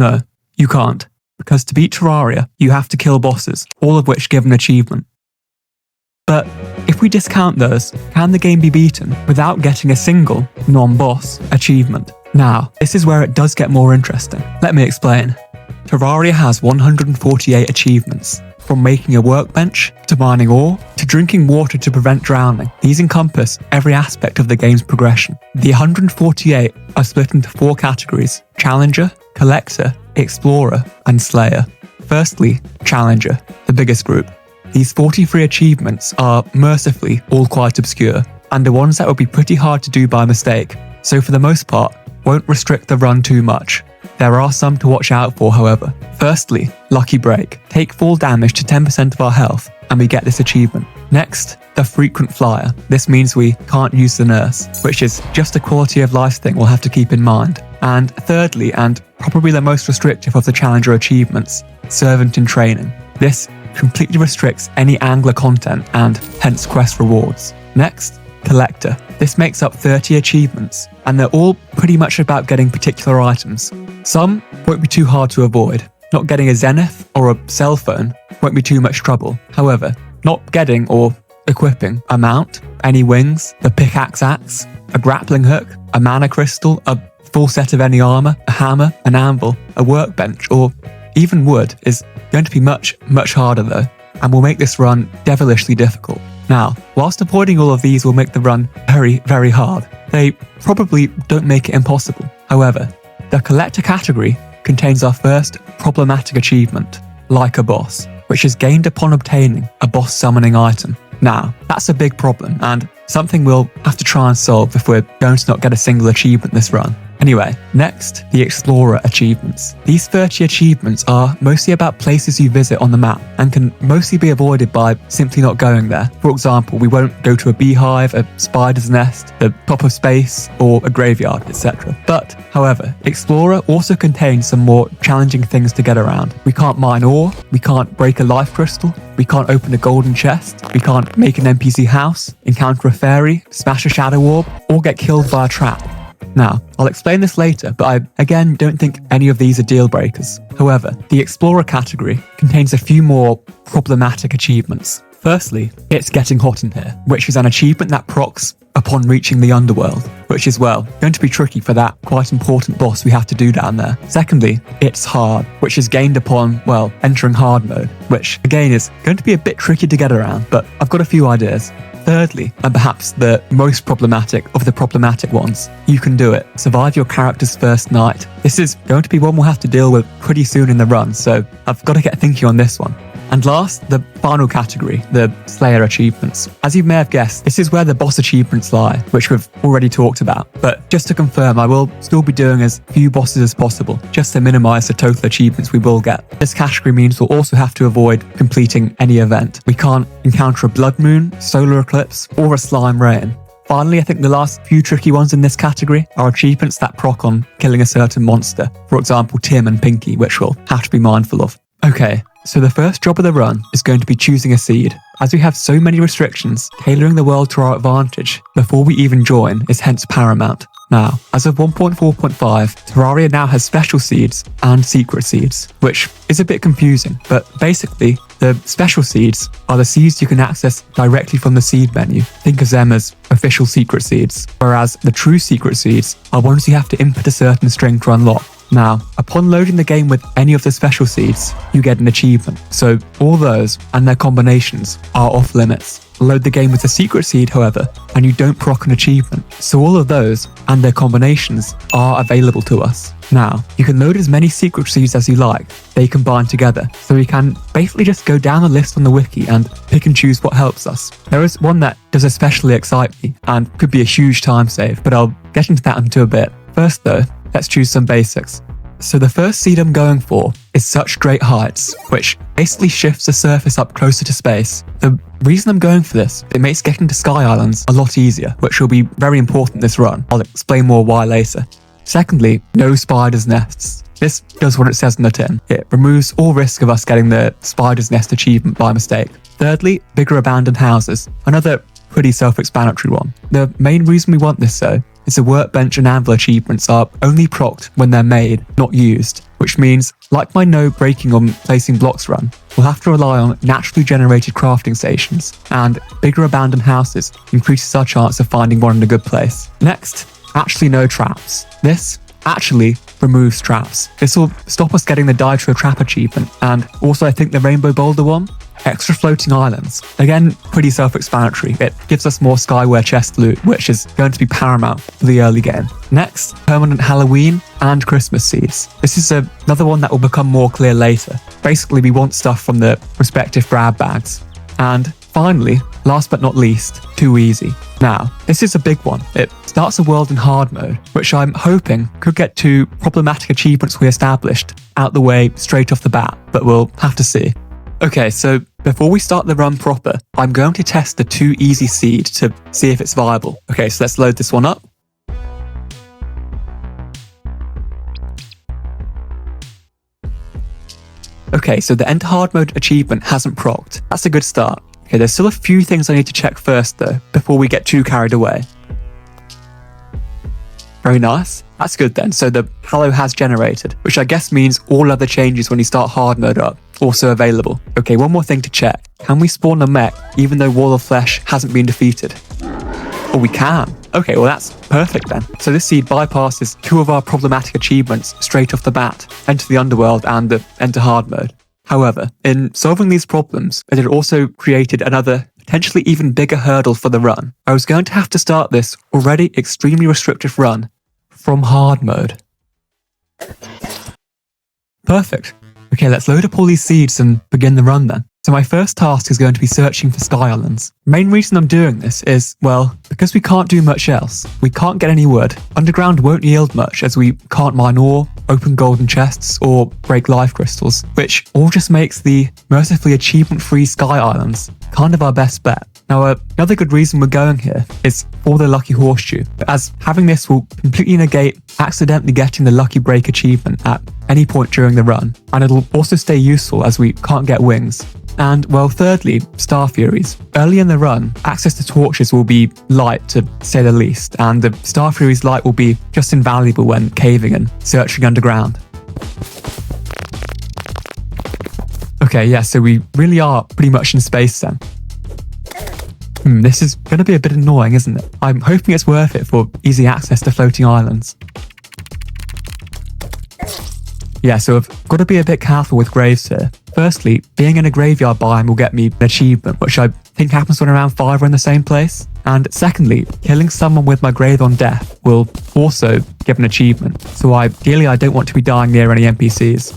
No, you can't. Because to beat Terraria, you have to kill bosses, all of which give an achievement. But if we discount those, can the game be beaten without getting a single non-boss achievement? Now, this is where it does get more interesting. Let me explain. Terraria has 148 achievements, from making a workbench, to mining ore, to drinking water to prevent drowning. These encompass every aspect of the game's progression. The 148 are split into 4 categories: Challenger, Collector, Explorer, and Slayer. Firstly, Challenger, the biggest group. These 43 achievements are, mercifully, all quite obscure, and are ones that would be pretty hard to do by mistake, so for the most part, won't restrict the run too much. There are some to watch out for, however. Firstly, Lucky Break. Take fall damage to 10% of our health, and we get this achievement. Next, the Frequent Flyer. This means we can't use the nurse, which is just a quality of life thing we'll have to keep in mind. And thirdly, and probably the most restrictive of the Challenger achievements, Servant in Training. This completely restricts any Angler content and hence quest rewards. Next, Collector. This makes up 30 achievements, and they're all pretty much about getting particular items. Some won't be too hard to avoid. Not getting a Zenith or a cell phone won't be too much trouble. However, not getting or equipping a mount, any wings, the pickaxe axe, a grappling hook, a mana crystal, a full set of any armor, a hammer, an anvil, a workbench, or even wood is going to be much, much harder though, and will make this run devilishly difficult. Now, whilst avoiding all of these will make the run very, very hard, they probably don't make it impossible. However, the Collector category contains our first problematic achievement, Like a Boss, which is gained upon obtaining a boss summoning item. Now, that's a big problem, and something we'll have to try and solve if we're going to not get a single achievement this run. Anyway, next, the Explorer achievements. These 30 achievements are mostly about places you visit on the map and can mostly be avoided by simply not going there. For example, we won't go to a beehive, a spider's nest, the top of space, or a graveyard, etc. But, however, Explorer also contains some more challenging things to get around. We can't mine ore, we can't break a life crystal, we can't open a golden chest, we can't make an NPC house, encounter a fairy, smash a shadow orb, or get killed by a trap. Now, I'll explain this later, but I, again, don't think any of these are deal breakers. However, the Explorer category contains a few more problematic achievements. Firstly, it's Getting Hot in Here, which is an achievement that procs upon reaching the underworld, which is, well, going to be tricky for that quite important boss we have to do down there. Secondly, it's Hard, which is gained upon, well, entering hard mode, which, again, is going to be a bit tricky to get around, but I've got a few ideas. Thirdly, and perhaps the most problematic of the problematic ones, You Can Do It. Survive your character's first night. This is going to be one we'll have to deal with pretty soon in the run, so I've got to get thinking on this one. And last, the final category, the Slayer achievements. As you may have guessed, this is where the boss achievements lie, which we've already talked about. But just to confirm, I will still be doing as few bosses as possible, just to minimize the total achievements we will get. This category means we'll also have to avoid completing any event. We can't encounter a blood moon, solar eclipse, or a slime rain. Finally, I think the last few tricky ones in this category are achievements that proc on killing a certain monster. For example, Tim and Pinky, which we'll have to be mindful of. Okay. So the first job of the run is going to be choosing a seed. As we have so many restrictions, tailoring the world to our advantage before we even join is hence paramount. Now, as of 1.4.5, Terraria now has special seeds and secret seeds, which is a bit confusing, but basically, the special seeds are the seeds you can access directly from the seed menu. Think of them as official secret seeds, whereas the true secret seeds are ones you have to input a certain string to unlock. Now, upon loading the game with any of the special seeds, you get an achievement. So all those and their combinations are off limits. Load the game with a secret seed, however, and you don't proc an achievement. So all of those and their combinations are available to us. Now, you can load as many secret seeds as you like. They combine together. So we can basically just go down the list on the wiki and pick and choose what helps us. There is one that does especially excite me and could be a huge time save, but I'll get into that in a bit. First though, let's choose some basics. So the first seed I'm going for is Such Great Heights, which basically shifts the surface up closer to space. The reason I'm going for this, it makes getting to Sky Islands a lot easier, which will be very important this run. I'll explain more why later. Secondly, No Spider's Nests. This does what it says on the tin. It removes all risk of us getting the Spider's Nest achievement by mistake. Thirdly, Bigger Abandoned Houses. Another pretty self-explanatory one. The main reason we want this though is the workbench and anvil achievements are only procced when they're made, not used, which means, like my no breaking or placing blocks run, we'll have to rely on naturally generated crafting stations, and bigger abandoned houses increases our chance of finding one in a good place. Next, actually no traps. This actually removes traps. This will stop us getting the Die to a Trap achievement, and also I think the Rainbow Boulder one. Extra floating islands. Again, pretty self-explanatory. It gives us more Skyware chest loot, which is going to be paramount for the early game. Next, permanent Halloween and Christmas seeds. This is another one that will become more clear later. Basically, we want stuff from the respective grab bags. And finally, last but not least, Too Easy. Now, this is a big one. It starts a world in hard mode, which I'm hoping could get 2 problematic achievements we established out the way straight off the bat, but we'll have to see. Okay, so before we start the run proper, I'm going to test the Too Easy seed to see if it's viable. Okay, so let's load this one up. Okay, so the Enter Hard Mode achievement hasn't procced. That's a good start. Okay, there's still a few things I need to check first though, before we get too carried away. Very nice. That's good then. So the Hallow has generated, which I guess means all other changes when you start hard mode are also available. Okay, one more thing to check. Can we spawn a mech even though Wall of Flesh hasn't been defeated? Oh, we can. Okay, well that's perfect then. So this seed bypasses 2 of our problematic achievements straight off the bat. Enter the Underworld and the Enter Hard Mode. However, in solving these problems, it had also created another potentially even bigger hurdle for the run. I was going to have to start this already extremely restrictive run from hard mode. Perfect. Okay, let's load up all these seeds and begin the run then. So my first task is going to be searching for Sky Islands. Main reason I'm doing this is, well, because we can't do much else. We can't get any wood. Underground won't yield much as we can't mine ore, open golden chests, or break life crystals, which all just makes the mercifully achievement-free Sky Islands kind of our best bet. Now, another good reason we're going here is for the Lucky Horseshoe, as having this will completely negate accidentally getting the Lucky Break achievement at any point during the run, and it'll also stay useful as we can't get wings. And, well, thirdly, Star Furies. Early in the run, access to torches will be light, to say the least, and the Star Furies light will be just invaluable when caving and searching underground. Okay, yeah, so we really are pretty much in space then. This is going to be a bit annoying, isn't it? I'm hoping it's worth it for easy access to floating islands. Yeah, so I've got to be a bit careful with graves here. Firstly, being in a graveyard biome will get me an achievement, which I think happens when around 5 are in the same place. And secondly, killing someone with my grave on death will also give an achievement. So ideally, I don't want to be dying near any NPCs.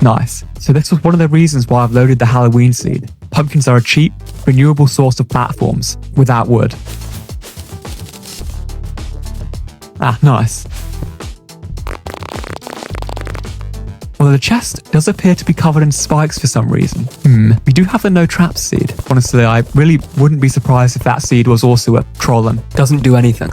Nice. So this was one of the reasons why I've loaded the Halloween seed. Pumpkins are a cheap, renewable source of platforms without wood. Ah, nice. Although the chest does appear to be covered in spikes for some reason. We do have the no traps seed. Honestly, I really wouldn't be surprised if that seed was also a troll and doesn't do anything.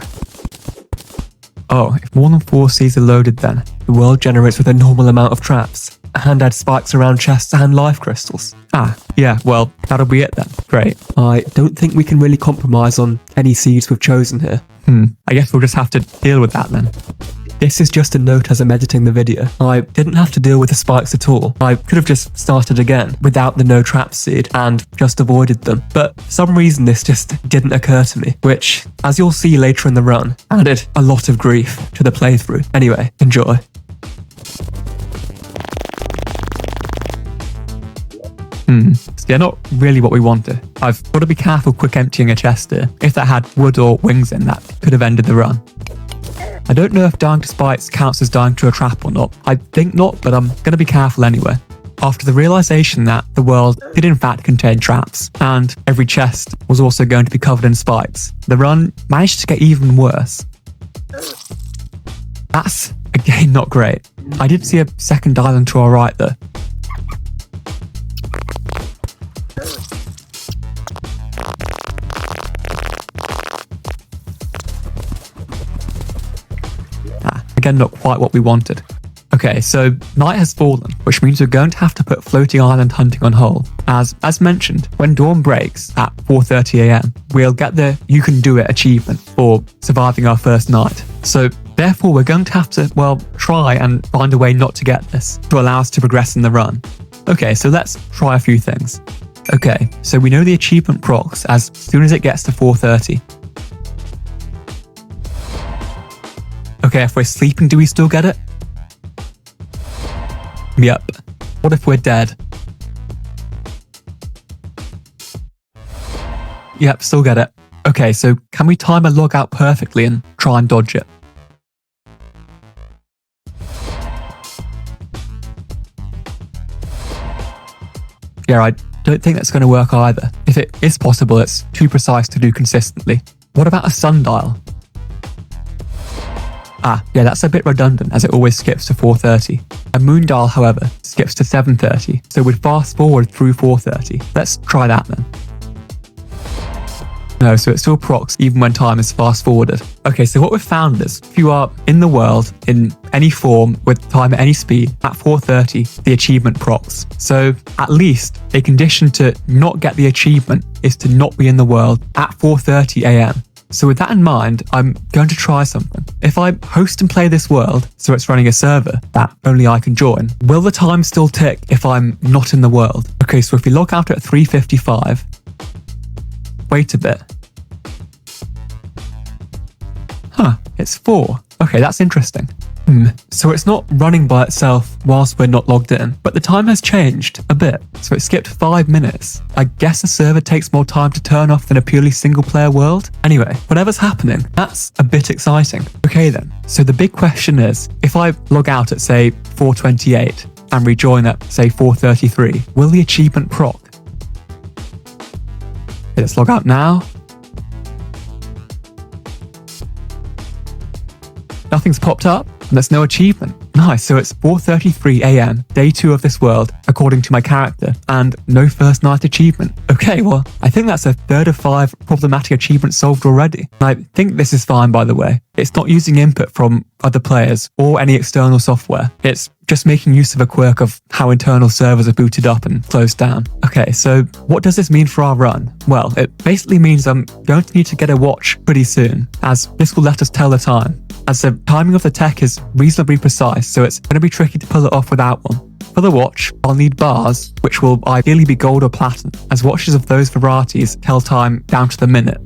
Oh, if more than 4 seeds are loaded then, the world generates with a normal amount of traps. And add spikes around chests and life crystals. Ah, yeah, well, that'll be it then. Great. I don't think we can really compromise on any seeds we've chosen here. I guess we'll just have to deal with that then. This is just a note as I'm editing the video. I didn't have to deal with the spikes at all. I could have just started again without the no trap seed and just avoided them. But for some reason this just didn't occur to me, which, as you'll see later in the run, added a lot of grief to the playthrough. Anyway, enjoy. So yeah, not really what we wanted. I've got to be careful quick emptying a chest here. If that had wood or wings in, that could have ended the run. I don't know if dying to spikes counts as dying to a trap or not. I think not, but I'm going to be careful anyway. After the realization that the world did in fact contain traps, and every chest was also going to be covered in spikes, the run managed to get even worse. That's, again, not great. I did see a second island to our right though. Again, not quite what we wanted. Okay, so night has fallen, which means we're going to have to put floating island hunting on hold. As mentioned, when dawn breaks at 4:30 a.m, we'll get the You Can Do It achievement for surviving our first night. So therefore, we're going to have to, well, try and find a way not to get this to allow us to progress in the run. Okay, so let's try a few things. Okay, so we know the achievement procs as soon as it gets to 4:30. Okay, if we're sleeping, do we still get it? Yep. What if we're dead? Yep, still get it. Okay, so can we time a log out perfectly and try and dodge it? Yeah, I don't think that's going to work either. If it is possible, it's too precise to do consistently. What about a sundial? Ah, yeah, that's a bit redundant as it always skips to 4:30. A moon dial, however, skips to 7:30, so we'd fast forward through 4:30. Let's try that then. No, so it still procs even when time is fast forwarded. Okay, so what we've found is if you are in the world in any form with time at any speed at 4:30, the achievement procs. So at least a condition to not get the achievement is to not be in the world at 4:30 a.m. So with that in mind, I'm going to try something. If I host and play this world, so it's running a server that only I can join, will the time still tick if I'm not in the world? Okay, so if we log out at 3:55, wait a bit. Huh, it's 4. Okay, that's interesting. So it's not running by itself whilst we're not logged in, but the time has changed a bit. So it skipped 5 minutes. I guess a server takes more time to turn off than a purely single player world. Anyway, whatever's happening, that's a bit exciting. Okay then, so the big question is, if I log out at say 4:28 and rejoin at say 4:33, will the achievement proc? Okay, let's log out now. Nothing's popped up, and there's no achievement. Nice, so it's 4:33 a.m, day 2 of this world, according to my character, and no first night achievement. Okay, well, I think that's a 3rd of 5 problematic achievements solved already. I think this is fine, by the way. It's not using input from other players or any external software. It's just making use of a quirk of how internal servers are booted up and closed down. Okay, so what does this mean for our run? Well, it basically means I'm going to need to get a watch pretty soon, as this will let us tell the time. As the timing of the tech is reasonably precise, so it's going to be tricky to pull it off without one. For the watch, I'll need bars, which will ideally be gold or platinum, as watches of those varieties tell time down to the minute.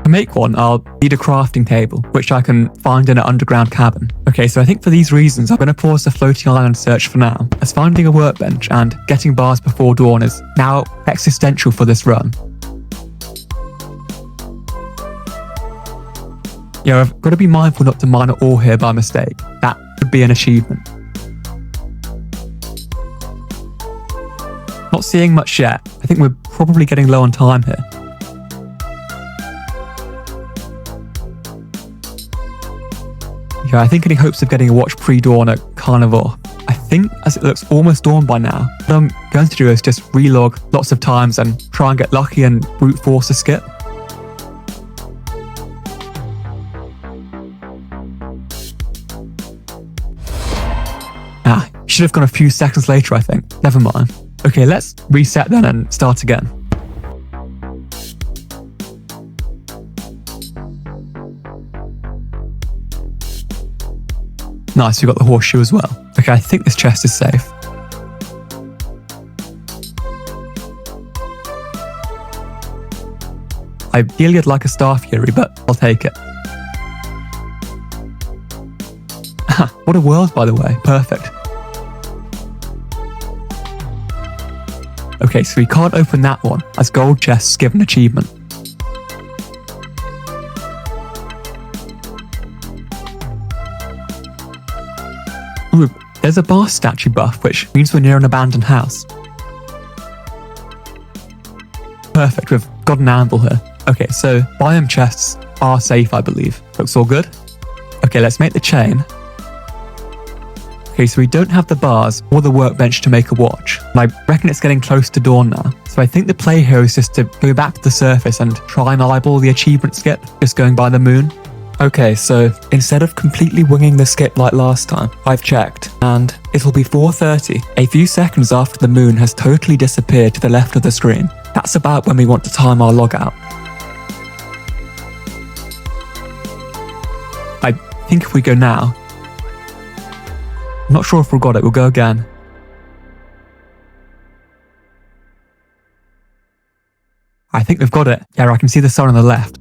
To make one, I'll need a crafting table, which I can find in an underground cabin. Okay, so I think for these reasons, I'm going to pause the floating island search for now, as finding a workbench and getting bars before dawn is now existential for this run. Yeah, I've got to be mindful not to mine ore here by mistake. That could be an achievement. Not seeing much yet. I think we're probably getting low on time here. Yeah, I think any hopes of getting a watch pre-dawn are kind of off. I think as it looks almost dawn by now, what I'm going to do is just relog lots of times and try and get lucky and brute force a skip. Should have gone a few seconds later, I think. Never mind. Okay, let's reset then and start again. Nice, we got the horseshoe as well. Okay, I think this chest is safe. Ideally, I'd like a Star Fury, but I'll take it. What a world, by the way. Perfect. Okay, so we can't open that one, as gold chests give an achievement. Ooh, there's a bar statue buff, which means we're near an abandoned house. Perfect, we've got an anvil here. Okay, so biome chests are safe, I believe. Looks all good. Okay, let's make the chain. Okay, so we don't have the bars or the workbench to make a watch. And I reckon it's getting close to dawn now. So I think the play here is just to go back to the surface and try and eyeball the achievement skip, just going by the moon. Okay, so instead of completely winging the skip like last time, I've checked, And it'll be 4:30, a few seconds after the moon has totally disappeared to the left of the screen. That's about when we want to time our logout. I think if we go now, I'm not sure if we've got it, we'll go again. I think we've got it. Yeah, I can see the sun on the left.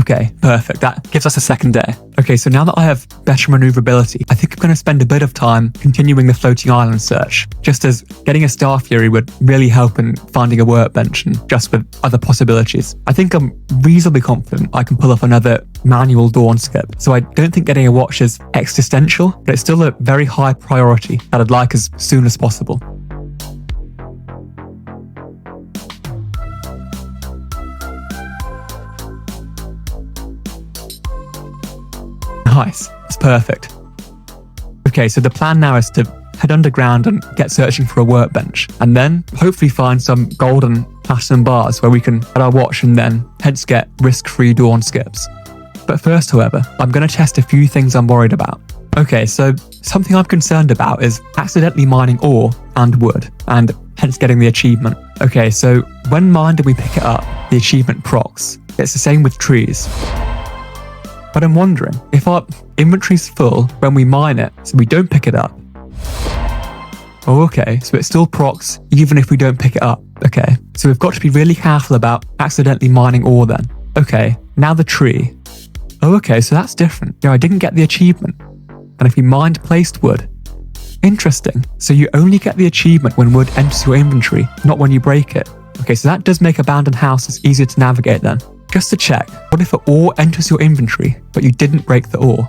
Okay, perfect. That gives us a second day. Okay, so now that I have better maneuverability, I think I'm going to spend a bit of time continuing the floating island search, just as getting a Star Fury would really help in finding a workbench and just with other possibilities. I think I'm reasonably confident I can pull off another manual dawn skip, so I don't think getting a watch is existential, but it's still a very high priority that I'd like as soon as possible. Nice, that's perfect. Okay, so the plan now is to head underground and get searching for a workbench, and then hopefully find some gold and platinum bars where we can add our watch and then hence get risk-free dawn skips. But first, however, I'm going to test a few things I'm worried about. Okay, so something I'm concerned about is accidentally mining ore and wood, and hence getting the achievement. Okay, so when mined and we pick it up, the achievement procs. It's the same with trees. But I'm wondering, if our inventory's full when we mine it, so we don't pick it up. Oh, okay, so it still procs even if we don't pick it up. Okay, so we've got to be really careful about accidentally mining ore then. Okay, now the tree. Oh, okay, so that's different. Yeah, I didn't get the achievement. And if we mined placed wood. Interesting. So you only get the achievement when wood enters your inventory, not when you break it. Okay, so that does make abandoned houses easier to navigate then. Just to check, what if an ore enters your inventory, but you didn't break the ore?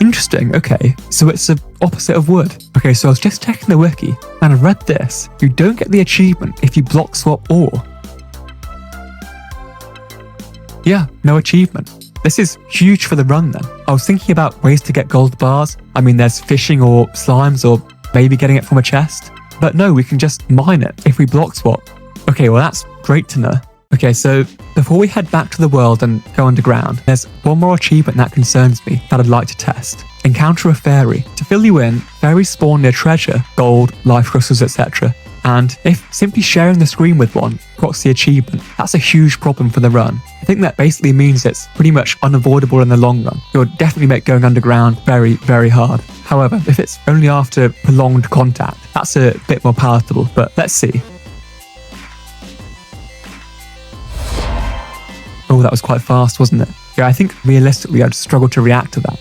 Interesting, okay, so it's the opposite of wood. Okay, so I was just checking the wiki, and I read this. You don't get the achievement if you block swap ore. Yeah, no achievement. This is huge for the run then. I was thinking about ways to get gold bars. I mean, there's fishing or slimes or maybe getting it from a chest. But no, we can just mine it if we block swap. Okay, well that's great to know. Okay, so before we head back to the world and go underground, there's one more achievement that concerns me that I'd like to test. Encounter a fairy. To fill you in, fairies spawn near treasure, gold, life crystals, etc. And if simply sharing the screen with one procs the achievement, that's a huge problem for the run. I think that basically means it's pretty much unavoidable in the long run. It would definitely make going underground very, very hard. However, if it's only after prolonged contact, that's a bit more palatable, but let's see. Oh, that was quite fast, wasn't it? Yeah, I think realistically I'd struggle to react to that.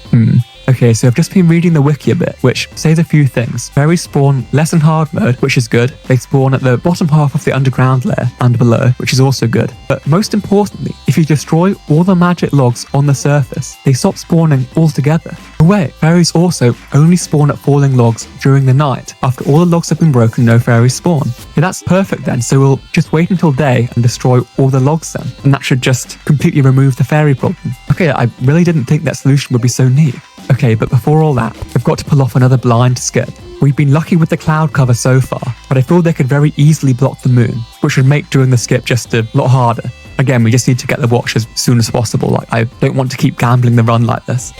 Okay, so I've just been reading the wiki a bit, which says a few things. Fairies spawn less in hard mode, which is good. They spawn at the bottom half of the underground layer and below, which is also good. But most importantly, if you destroy all the magic logs on the surface, they stop spawning altogether. Oh wait, fairies also only spawn at falling logs during the night. After all the logs have been broken, no fairies spawn. Yeah, that's perfect then, so we'll just wait until day and destroy all the logs then. And that should just completely remove the fairy problem. Okay, I really didn't think that solution would be so neat. Okay, but before all that, we've got to pull off another blind skip. We've been lucky with the cloud cover so far, but I feel they could very easily block the moon, which would make doing the skip just a lot harder. Again, we just need to get the watch as soon as possible. Like, I don't want to keep gambling the run like this.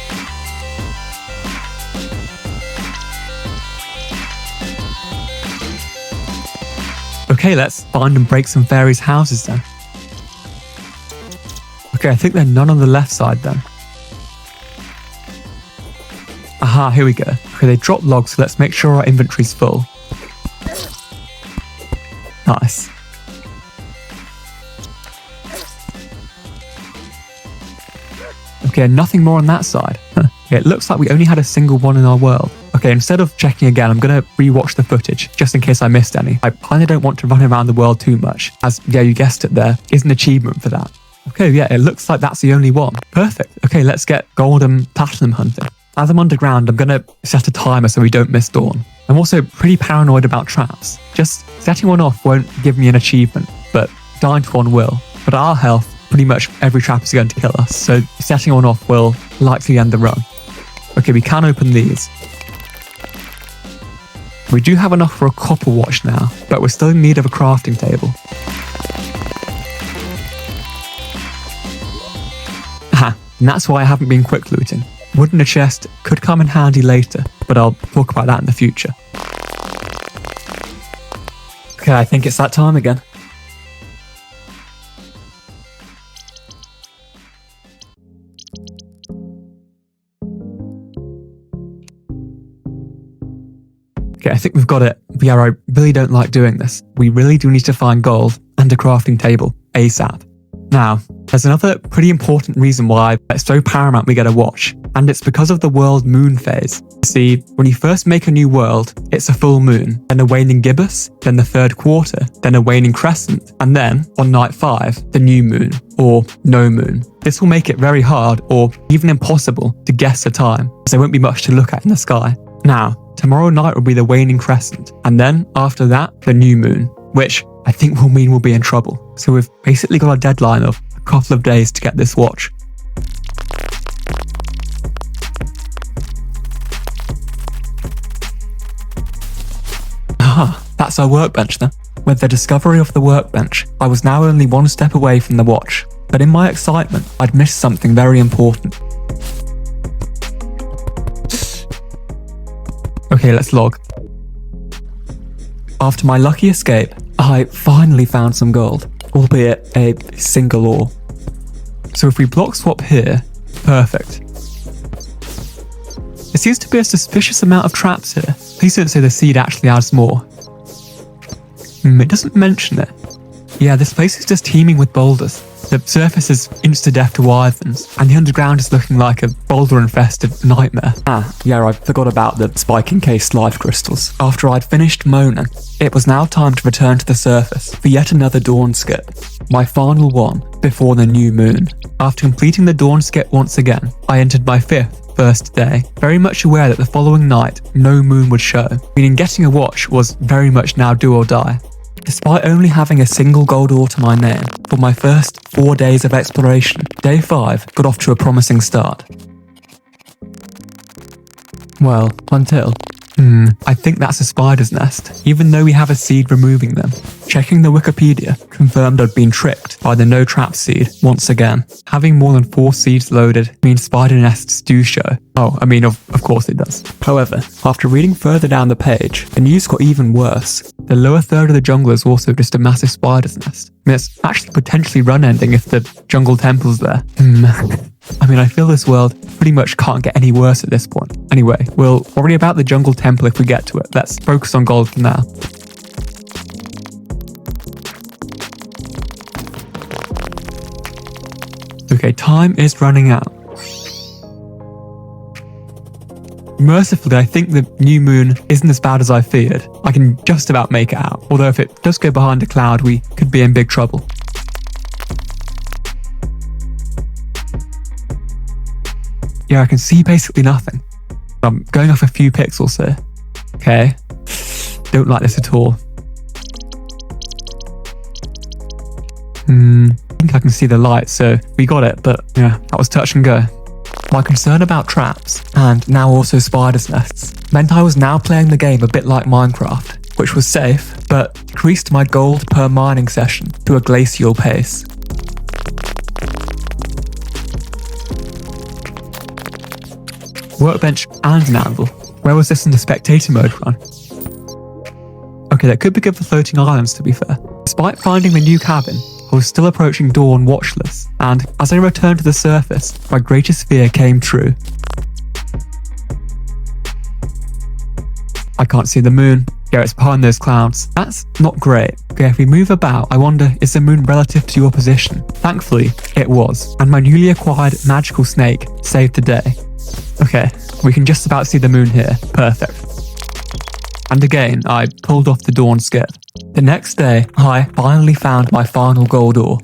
Okay, let's find and break some fairies' houses then. Okay, I think there are none on the left side then. Aha, here we go. Okay, they dropped logs, so let's make sure our inventory's full. Nice. Okay, nothing more on that side. Okay, it looks like we only had a single one in our world. Okay, instead of checking again, I'm going to rewatch the footage, just in case I missed any. I kind of don't want to run around the world too much, as, yeah, you guessed it, there is an achievement for that. Okay, yeah, it looks like that's the only one. Perfect. Okay, let's get gold and platinum hunting. As I'm underground, I'm going to set a timer so we don't miss dawn. I'm also pretty paranoid about traps. Just setting one off won't give me an achievement, but dying to one will. But at our health, pretty much every trap is going to kill us, so setting one off will likely end the run. Okay, we can open these. We do have enough for a copper watch now, but we're still in need of a crafting table. Aha, and that's why I haven't been quick looting. wood in a chest could come in handy later, but I'll talk about that in the future. Okay, I think it's that time again. Okay, I think we've got it. But yeah, I really don't like doing this. We really do need to find gold and a crafting table ASAP. Now, there's another pretty important reason why it's so paramount we get a watch, and it's because of the world moon phase. See, when you first make a new world, it's a full moon, then a waning gibbous, then the third quarter, then a waning crescent, and then, on night 5, the new moon, or no moon. This will make it very hard, or even impossible, to guess the time, as there won't be much to look at in the sky. Now, tomorrow night will be the waning crescent, and then, after that, the new moon, which I think will mean we'll be in trouble. So we've basically got a deadline of a couple of days to get this watch. Ah, that's our workbench then. With the discovery of the workbench, I was now only one step away from the watch, but in my excitement, I'd missed something very important. Okay, let's log. After my lucky escape, I finally found some gold, albeit a single ore. So if we block swap here, perfect. There seems to be a suspicious amount of traps here. Please don't say the seed actually adds more. It doesn't mention it. Yeah, this place is just teeming with boulders. The surface is insta-death to wyverns, and the underground is looking like a boulder-infested nightmare. Ah, yeah, I forgot about the spike-encased life crystals. After I'd finished moaning, it was now time to return to the surface for yet another dawn skip. My final one before the new moon. After completing the dawn skip once again, I entered my first day, very much aware that the following night, no moon would show, meaning getting a watch was very much now do or die. Despite only having a single gold ore to my name, for my first 4 days of exploration, day 5 got off to a promising start. Well, until... I think that's a spider's nest, even though we have a seed removing them. Checking the Wikipedia confirmed I'd been tricked by the no trap seed once again. Having more than 4 seeds loaded means spider nests do show. Oh, I mean, of course it does. However, after reading further down the page, the news got even worse. The lower third of the jungle is also just a massive spider's nest. I mean, it's actually potentially run-ending if the jungle temple's there. I mean, I feel this world pretty much can't get any worse at this point. Anyway, we'll worry about the jungle temple if we get to it. Let's focus on gold for now. Okay, time is running out. Mercifully, I think the new moon isn't as bad as I feared. I can just about make it out, although if it does go behind a cloud, we could be in big trouble. Yeah, I can see basically nothing. I'm going off a few pixels here. Okay. Don't like this at all. I think I can see the light, so we got it, but yeah, that was touch and go. My concern about traps, and now also spider's nests, meant I was now playing the game a bit like Minecraft, which was safe, but increased my gold per mining session to a glacial pace. Workbench and an anvil. Where was this in the spectator mode run? Okay, that could be good for floating islands, to be fair. Despite finding the new cabin, I was still approaching dawn watchless, and as I returned to the surface, my greatest fear came true. I can't see the moon. Yeah, it's behind those clouds. That's not great. Okay, if we move about, I wonder, is the moon relative to your position? Thankfully, it was, and my newly acquired magical snake saved the day. Okay, we can just about see the moon here. Perfect. And again, I pulled off the dawn skip. The next day, I finally found my final gold ore.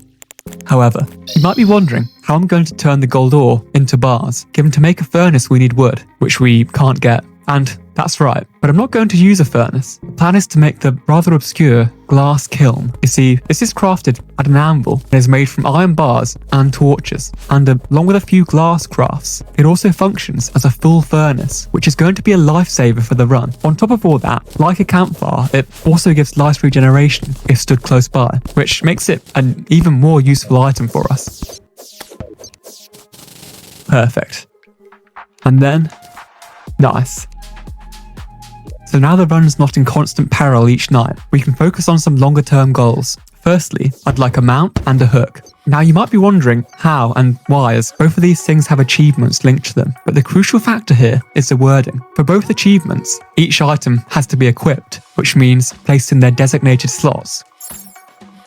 However, you might be wondering how I'm going to turn the gold ore into bars, given to make a furnace we need wood, which we can't get. And that's right, but I'm not going to use a furnace. The plan is to make the rather obscure glass kiln. You see, this is crafted at an anvil and is made from iron bars and torches, and along with a few glass crafts, it also functions as a full furnace, which is going to be a lifesaver for the run. On top of all that, like a campfire, it also gives life regeneration if stood close by, which makes it an even more useful item for us. Perfect. And then, nice. So now the run's not in constant peril each night, we can focus on some longer term goals. Firstly, I'd like a mount and a hook. Now you might be wondering how and why, as both of these things have achievements linked to them, but the crucial factor here is the wording. For both achievements, each item has to be equipped, which means placed in their designated slots,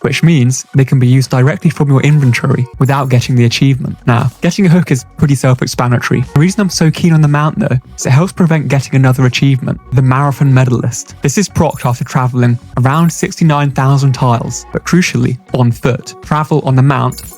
which means they can be used directly from your inventory without getting the achievement. Now, getting a hook is pretty self-explanatory. The reason I'm so keen on the mount though, is it helps prevent getting another achievement, the Marathon Medalist. This is procced after travelling around 69,000 tiles, but crucially, on foot. Travel on the mount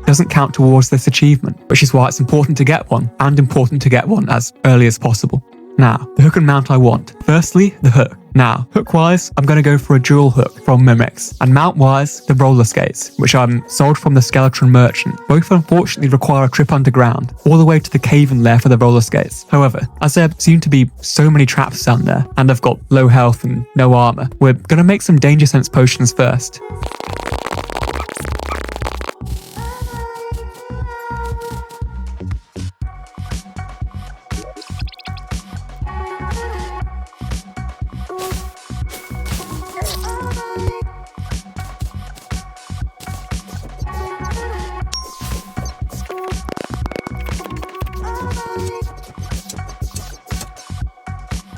doesn't count towards this achievement, which is why it's important to get one, and important to get one as early as possible. Now, the hook and mount I want. Firstly, the hook. Now, hook-wise, I'm going to go for a dual hook from Mimics, and mount-wise, the roller skates, which I'm sold from the Skeleton Merchant. Both unfortunately require a trip underground, all the way to the cave-in lair for the roller skates. However, as there seem to be so many traps down there, and I've got low health and no armor, we're going to make some danger sense potions first.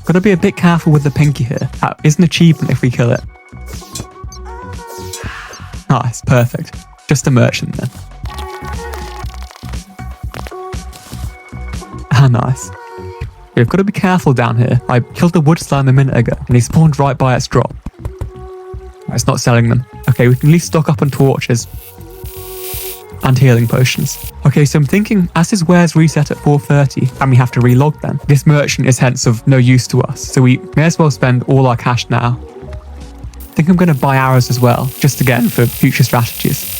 Gotta be a bit careful with the pinky here. That is an achievement if we kill it. Nice, perfect. Just a merchant then. Ah, nice. We've got to be careful down here. I killed the wood slime a minute ago and he spawned right by its drop. It's not selling them. Okay, we can at least stock up on torches and healing potions. Okay, so I'm thinking as his wares reset at 4:30 and we have to relog them, this merchant is hence of no use to us, so we may as well spend all our cash now. I think I'm going to buy arrows as well, just again for future strategies.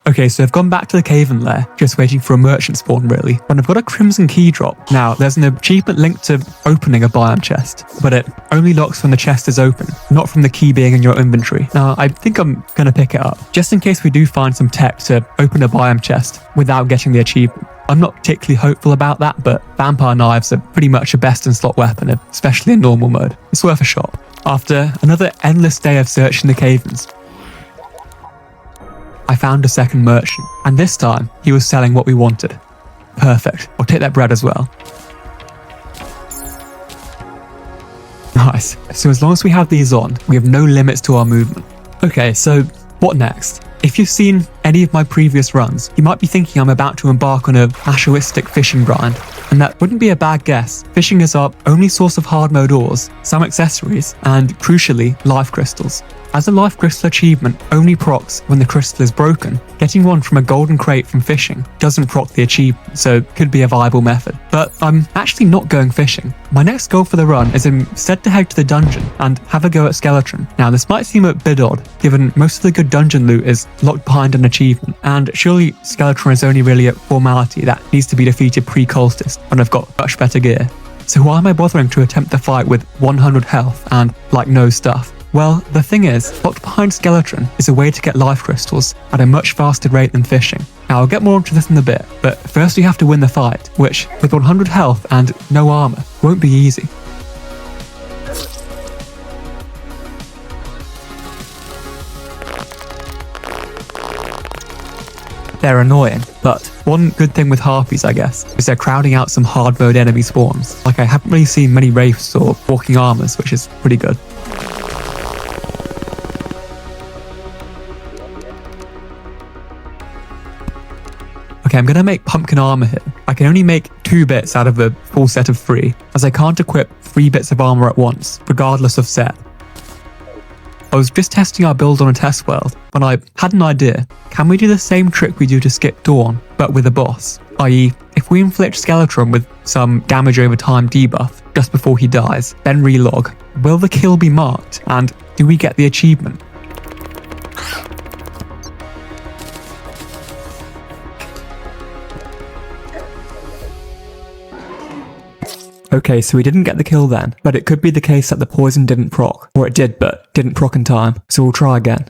Okay, so I've gone back to the cave-in lair, just waiting for a merchant spawn really, and I've got a crimson key drop. Now, there's an achievement linked to opening a biome chest, but it only locks when the chest is open, not from the key being in your inventory. Now, I think I'm going to pick it up, just in case we do find some tech to open a biome chest without getting the achievement. I'm not particularly hopeful about that, but vampire knives are pretty much a best in slot weapon, especially in normal mode. It's worth a shot. After another endless day of searching the cave-ins, I found a second merchant, and this time he was selling what we wanted. Perfect. I'll take that bread as well. Nice. So as long as we have these on, we have no limits to our movement. Okay, so what next? If you've seen any of my previous runs, you might be thinking I'm about to embark on a altruistic fishing grind, and that wouldn't be a bad guess. Fishing is our only source of hard mode ores, some accessories, and crucially, life crystals. As a life crystal achievement only procs when the crystal is broken, getting one from a golden crate from fishing doesn't proc the achievement, so it could be a viable method. But I'm actually not going fishing. My next goal for the run is instead to head to the dungeon and have a go at Skeleton. Now this might seem a bit odd, given most of the good dungeon loot is locked behind an achievement, and surely Skeleton is only really a formality that needs to be defeated pre-Cultist when I've got much better gear. So why am I bothering to attempt the fight with 100 health and like no stuff? Well, the thing is, locked behind Skeleton is a way to get life crystals at a much faster rate than fishing. Now I'll get more into this in a bit, but first we have to win the fight, which, with 100 health and no armor, won't be easy. They're annoying, but one good thing with harpies, I guess, is they're crowding out some hard mode enemy spawns. Like I haven't really seen many wraiths or walking armors, which is pretty good. Okay, I'm going to make pumpkin armor here. I can only make 2 bits out of a full set of 3, as I can't equip 3 bits of armor at once, regardless of set. I was just testing our build on a test world when I had an idea. Can we do the same trick we do to skip Dawn, but with a boss? I.e., if we inflict Skeletron with some damage over time debuff just before he dies, then relog, will the kill be marked, and do we get the achievement? Okay, so we didn't get the kill then, but it could be the case that the poison didn't proc, or it did but didn't proc in time, so we'll try again.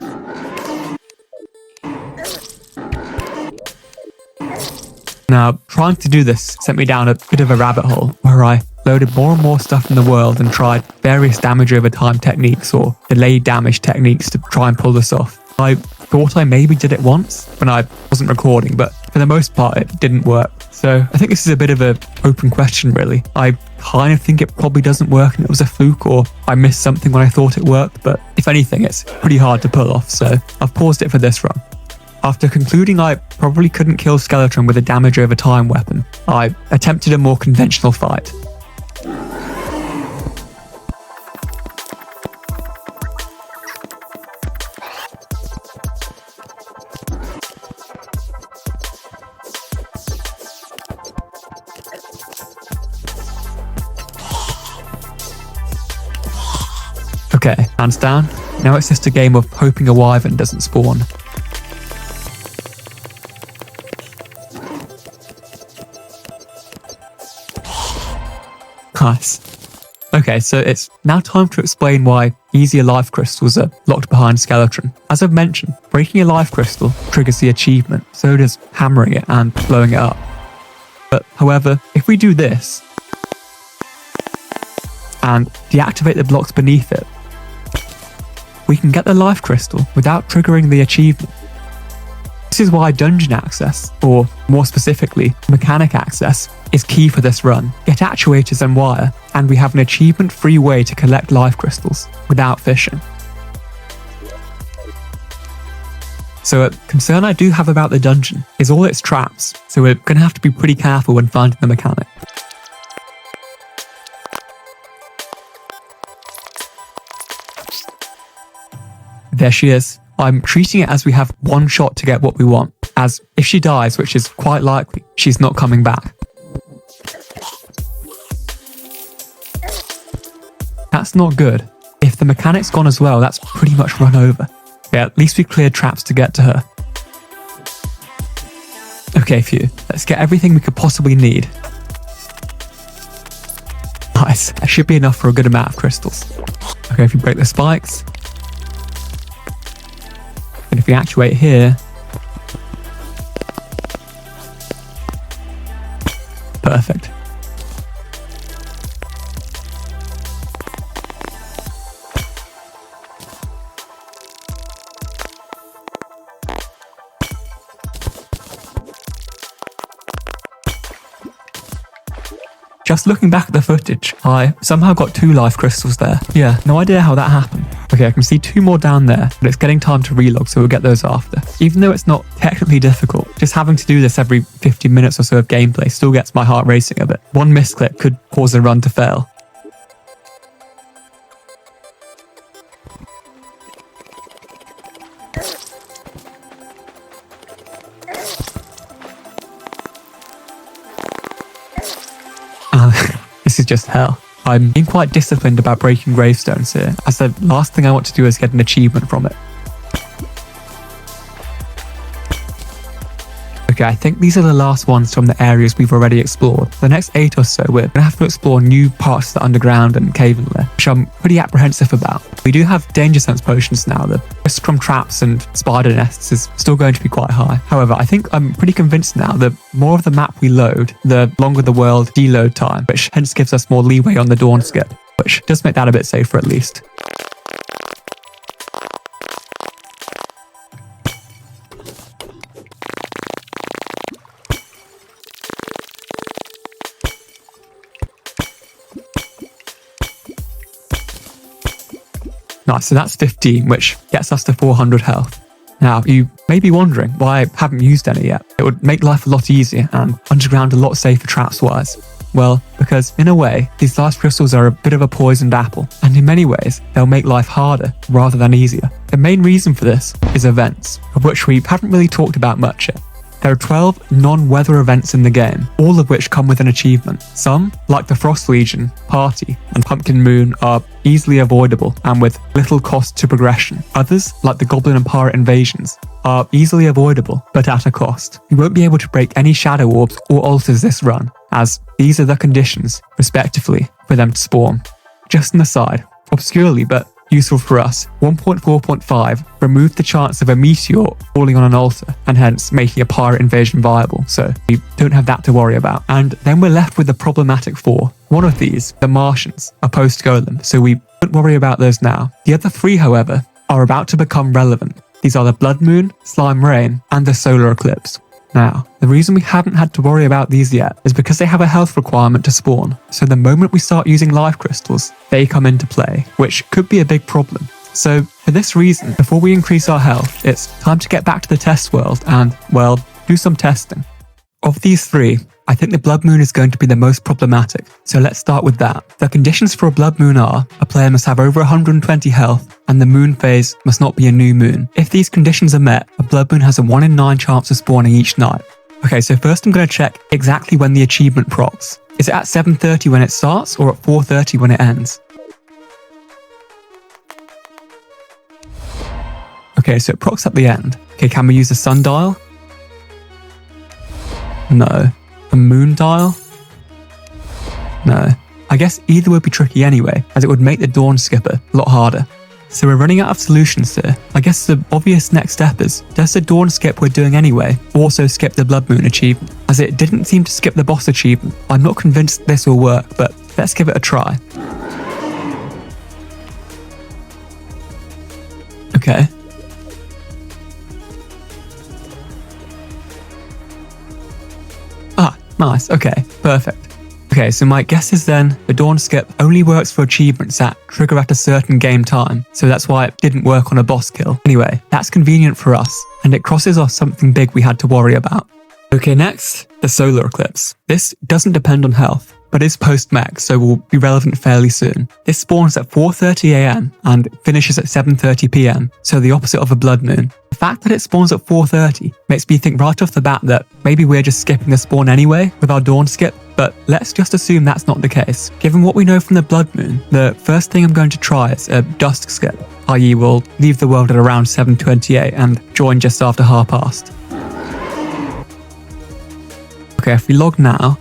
Now, trying to do this sent me down a bit of a rabbit hole where I loaded more and more stuff in the world and tried various damage over time techniques or delayed damage techniques to try and pull this off. I thought I maybe did it once when I wasn't recording, but for the most part it didn't work. So I think this is a bit of an open question really. I kind of think it probably doesn't work and it was a fluke, or I missed something when I thought it worked, but if anything it's pretty hard to pull off, so I've paused it for this run. After concluding I probably couldn't kill Skeleton with a damage over time weapon, I attempted a more conventional fight. Okay, hands down. Now it's just a game of hoping a wyvern doesn't spawn. Nice. Okay, so it's now time to explain why easier life crystals are locked behind Skeleton. As I've mentioned, breaking a life crystal triggers the achievement, so does hammering it and blowing it up. But however, if we do this and deactivate the blocks beneath it, we can get the life crystal without triggering the achievement. This is why dungeon access, or more specifically, mechanic access, is key for this run. Get actuators and wire, and we have an achievement-free way to collect life crystals without fishing. So a concern I do have about the dungeon is all its traps, so we're going to have to be pretty careful when finding the mechanic. There she is. I'm treating it as we have one shot to get what we want, as if she dies, which is quite likely, she's not coming back. That's not good. If the mechanic's gone as well, that's pretty much run over. Yeah, at least we cleared traps to get to her. Okay, phew. Let's get everything we could possibly need. Nice. That should be enough for a good amount of crystals. Okay, if we break the spikes, and if we actuate here, perfect. Just looking back at the footage, I somehow got 2 life crystals there. Yeah, no idea how that happened. Okay, I can see 2 more down there, but it's getting time to relog, so we'll get those after. Even though it's not technically difficult, just having to do this every 15 minutes or so of gameplay still gets my heart racing a bit. One misclick could cause a run to fail. This is just hell. I'm being quite disciplined about breaking gravestones here, as the last thing I want to do is get an achievement from it. Okay, I think these are the last ones from the areas we've already explored. The next 8 or so, we're going to have to explore new parts of the underground and cave inlet, which I'm pretty apprehensive about. We do have danger sense potions now. The risk from traps and spider nests is still going to be quite high. However, I think I'm pretty convinced now that more of the map we load, the longer the world deload time, which hence gives us more leeway on the dawn skip, which does make that a bit safer at least. Nice, so that's 15, which gets us to 400 health. Now, you may be wondering why I haven't used any yet. It would make life a lot easier and underground a lot safer traps-wise. Well, because in a way, these life crystals are a bit of a poisoned apple, and in many ways, they'll make life harder rather than easier. The main reason for this is events, of which we haven't really talked about much yet. There are 12 non-weather events in the game, all of which come with an achievement. Some, like the Frost Legion, Party, and Pumpkin Moon, are easily avoidable and with little cost to progression. Others, like the Goblin and Pirate Invasions, are easily avoidable, but at a cost. You won't be able to break any Shadow Orbs or Altars this run, as these are the conditions, respectively, for them to spawn. Just an aside, obscurely, but useful for us. 1.4.5 removed the chance of a meteor falling on an altar and hence making a pirate invasion viable, so we don't have that to worry about. And then we're left with the problematic 4. One of these, the Martians, are post-golem, so we don't worry about those now. The other 3, however, are about to become relevant. These are the Blood Moon, Slime Rain, and the Solar Eclipse. Now, the reason we haven't had to worry about these yet is because they have a health requirement to spawn, so the moment we start using life crystals, they come into play, which could be a big problem. So, for this reason, before we increase our health, it's time to get back to the test world and, well, do some testing. Of these 3, I think the Blood Moon is going to be the most problematic, so let's start with that. The conditions for a Blood Moon are, a player must have over 120 health, and the moon phase must not be a new moon. If these conditions are met, a Blood Moon has a 1 in 9 chance of spawning each night. Okay, so first I'm going to check exactly when the achievement procs. Is it at 7:30 when it starts, or at 4:30 when it ends? Okay, so it procs at the end. Okay, can we use a sundial? No. A moon dial? No. I guess either would be tricky anyway, as it would make the dawn skipper a lot harder. So we're running out of solutions here. I guess the obvious next step is, does the dawn skip we're doing anyway also skip the Blood Moon achievement? As it didn't seem to skip the boss achievement, I'm not convinced this will work, but let's give it a try. Okay. Nice, okay, perfect. Okay, so my guess is then the dawn skip only works for achievements that trigger at a certain game time, so that's why it didn't work on a boss kill. Anyway, that's convenient for us, and it crosses off something big we had to worry about. Okay, next, the solar eclipse. This doesn't depend on health, but is post-mech, so will be relevant fairly soon. This spawns at 4:30 AM and finishes at 7:30 PM, so the opposite of a blood moon. The fact that it spawns at 4:30 makes me think right off the bat that maybe we're just skipping the spawn anyway with our dawn skip, but let's just assume that's not the case. Given what we know from the blood moon, the first thing I'm going to try is a dusk skip, i.e. we'll leave the world at around 7:28 and join just after 1/2 past. Okay, if we log now,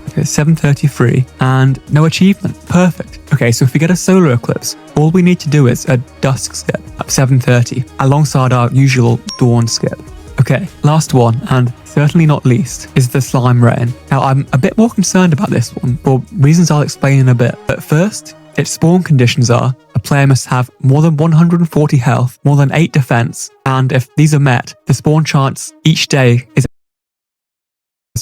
okay, 7:33 and no achievement. Perfect. Okay, so if we get a solar eclipse, all we need to do is a dusk skip at 7:30 alongside our usual dawn skip. Okay, last one, and certainly not least, is the slime rain. Now, I'm a bit more concerned about this one for reasons I'll explain in a bit. But first, its spawn conditions are a player must have more than 140 health, more than 8 defense, and if these are met, the spawn chance each day is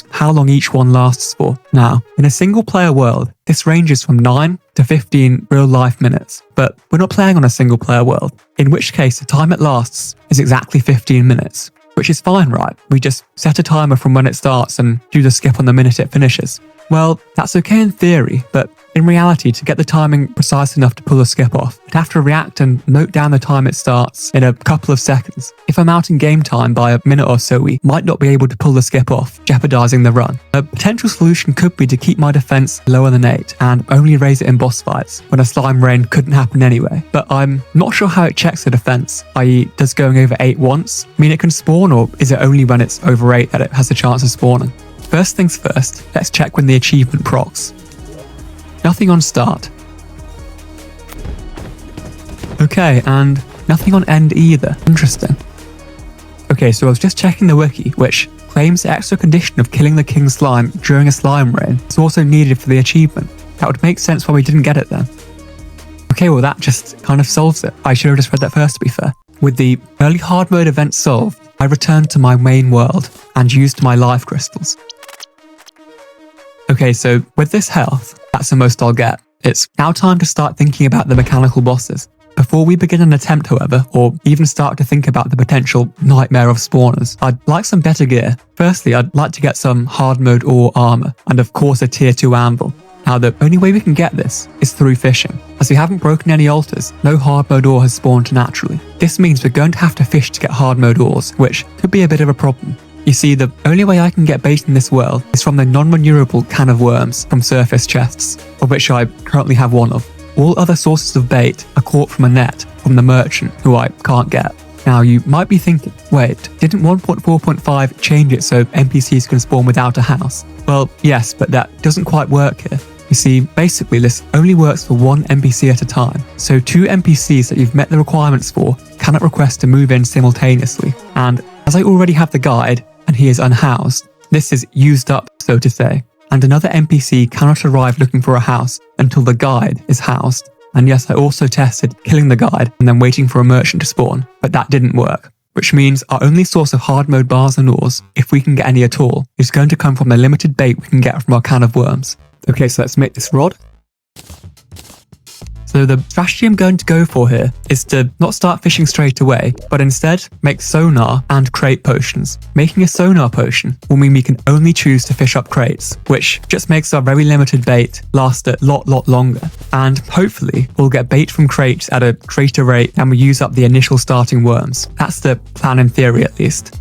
how long each one lasts for. Now, in a single player world, this ranges from 9 to 15 real life minutes, but we're not playing on a single player world, in which case the time it lasts is exactly 15 minutes, which is fine, right? We just set a timer from when it starts and do the skip on the minute it finishes. Well, that's okay in theory, but in reality, to get the timing precise enough to pull the skip off, I'd have to react and note down the time it starts in a couple of seconds. If I'm out in game time by a minute or so, we might not be able to pull the skip off, jeopardizing the run. A potential solution could be to keep my defense lower than 8 and only raise it in boss fights, when a slime rain couldn't happen anyway. But I'm not sure how it checks the defense, i.e. does going over 8 once mean it can spawn, or is it only when it's over 8 that it has a chance of spawning? First things first, let's check when the achievement procs. Nothing on start. Okay, and nothing on end either. Interesting. Okay, so I was just checking the wiki, which claims the extra condition of killing the king slime during a slime rain is also needed for the achievement. That would make sense why we didn't get it then. Okay, well that just kind of solves it. I should have just read that first, to be fair. With the early hard mode event solved, I returned to my main world and used my life crystals. Okay, so with this health, that's the most I'll get. It's now time to start thinking about the mechanical bosses. Before we begin an attempt, however, or even start to think about the potential nightmare of spawners, I'd like some better gear. Firstly, I'd like to get some hard mode ore armor, and of course a tier 2 anvil. Now, the only way we can get this is through fishing. As we haven't broken any altars, no hard mode ore has spawned naturally. This means we're going to have to fish to get hard mode ores, which could be a bit of a problem. You see, the only way I can get bait in this world is from the non-maneuverable can of worms from surface chests, of which I currently have one of. All other sources of bait are caught from a net from the merchant, who I can't get. Now, you might be thinking, wait, didn't 1.4.5 change it so NPCs can spawn without a house? Well, yes, but that doesn't quite work here. You see, basically this only works for one NPC at a time, so 2 NPCs that you've met the requirements for cannot request to move in simultaneously. And as I already have the guide, and he is unhoused, this is used up, so to say. And another NPC cannot arrive looking for a house until the guide is housed. And yes, I also tested killing the guide and then waiting for a merchant to spawn, but that didn't work. Which means our only source of hard mode bars and ores, if we can get any at all, is going to come from the limited bait we can get from our can of worms. Okay, so let's make this rod. So the strategy I'm going to go for here is to not start fishing straight away, but instead make sonar and crate potions. Making a sonar potion will mean we can only choose to fish up crates, which just makes our very limited bait last a lot longer. And hopefully we'll get bait from crates at a greater rate than we use up the initial starting worms. That's the plan in theory at least.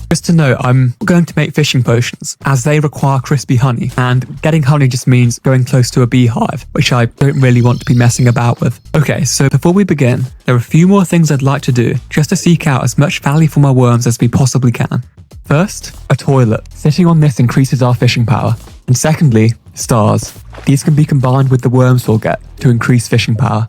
Just to note, I'm going to make fishing potions, as they require crispy honey, and getting honey just means going close to a beehive, which I don't really want to be messing about with. Okay, so before we begin, there are a few more things I'd like to do, just to seek out as much value for my worms as we possibly can. First, a toilet. Sitting on this increases our fishing power. And secondly, stars. These can be combined with the worms we'll get to increase fishing power.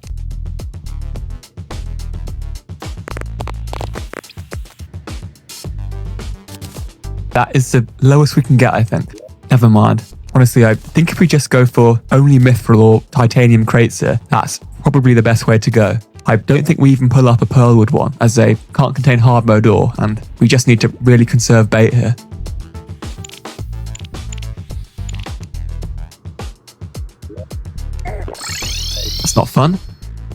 That is the lowest we can get, I think. Never mind. Honestly, I think if we just go for only mithril or titanium crates here, that's probably the best way to go. I don't think we even pull up a pearlwood one, as they can't contain hard mode ore, and we just need to really conserve bait here. That's not fun.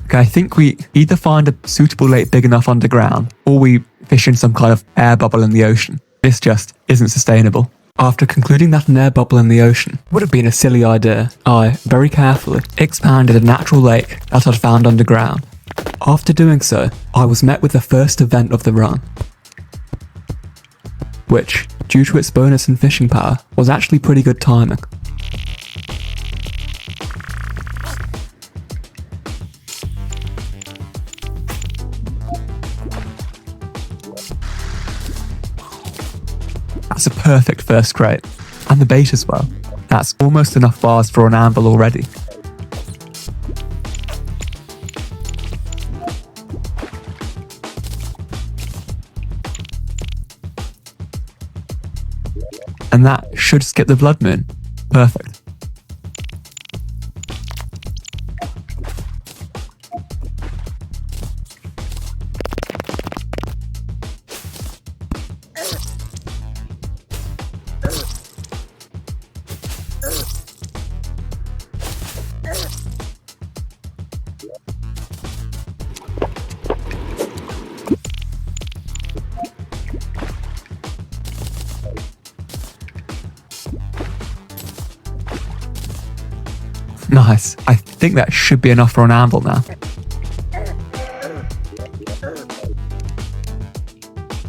Okay, I think we either find a suitable lake big enough underground, or we fish in some kind of air bubble in the ocean. This just isn't sustainable. After concluding that an air bubble in the ocean would have been a silly idea, I, very carefully, expanded a natural lake that I'd found underground. After doing so, I was met with the first event of the run, which, due to its bonus in fishing power, was actually pretty good timing. That's a perfect first crate. And the bait as well. That's almost enough bars for an anvil already. And that should skip the blood moon. Perfect. Nice. I think that should be enough for an anvil now.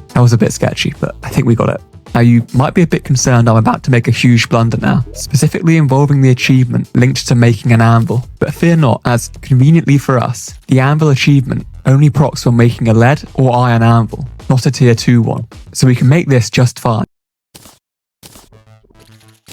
That was a bit sketchy, but I think we got it. Now you might be a bit concerned I'm about to make a huge blunder now, specifically involving the achievement linked to making an anvil. But fear not, as conveniently for us, the anvil achievement only procs when making a lead or iron anvil, not a tier 2 one. So we can make this just fine.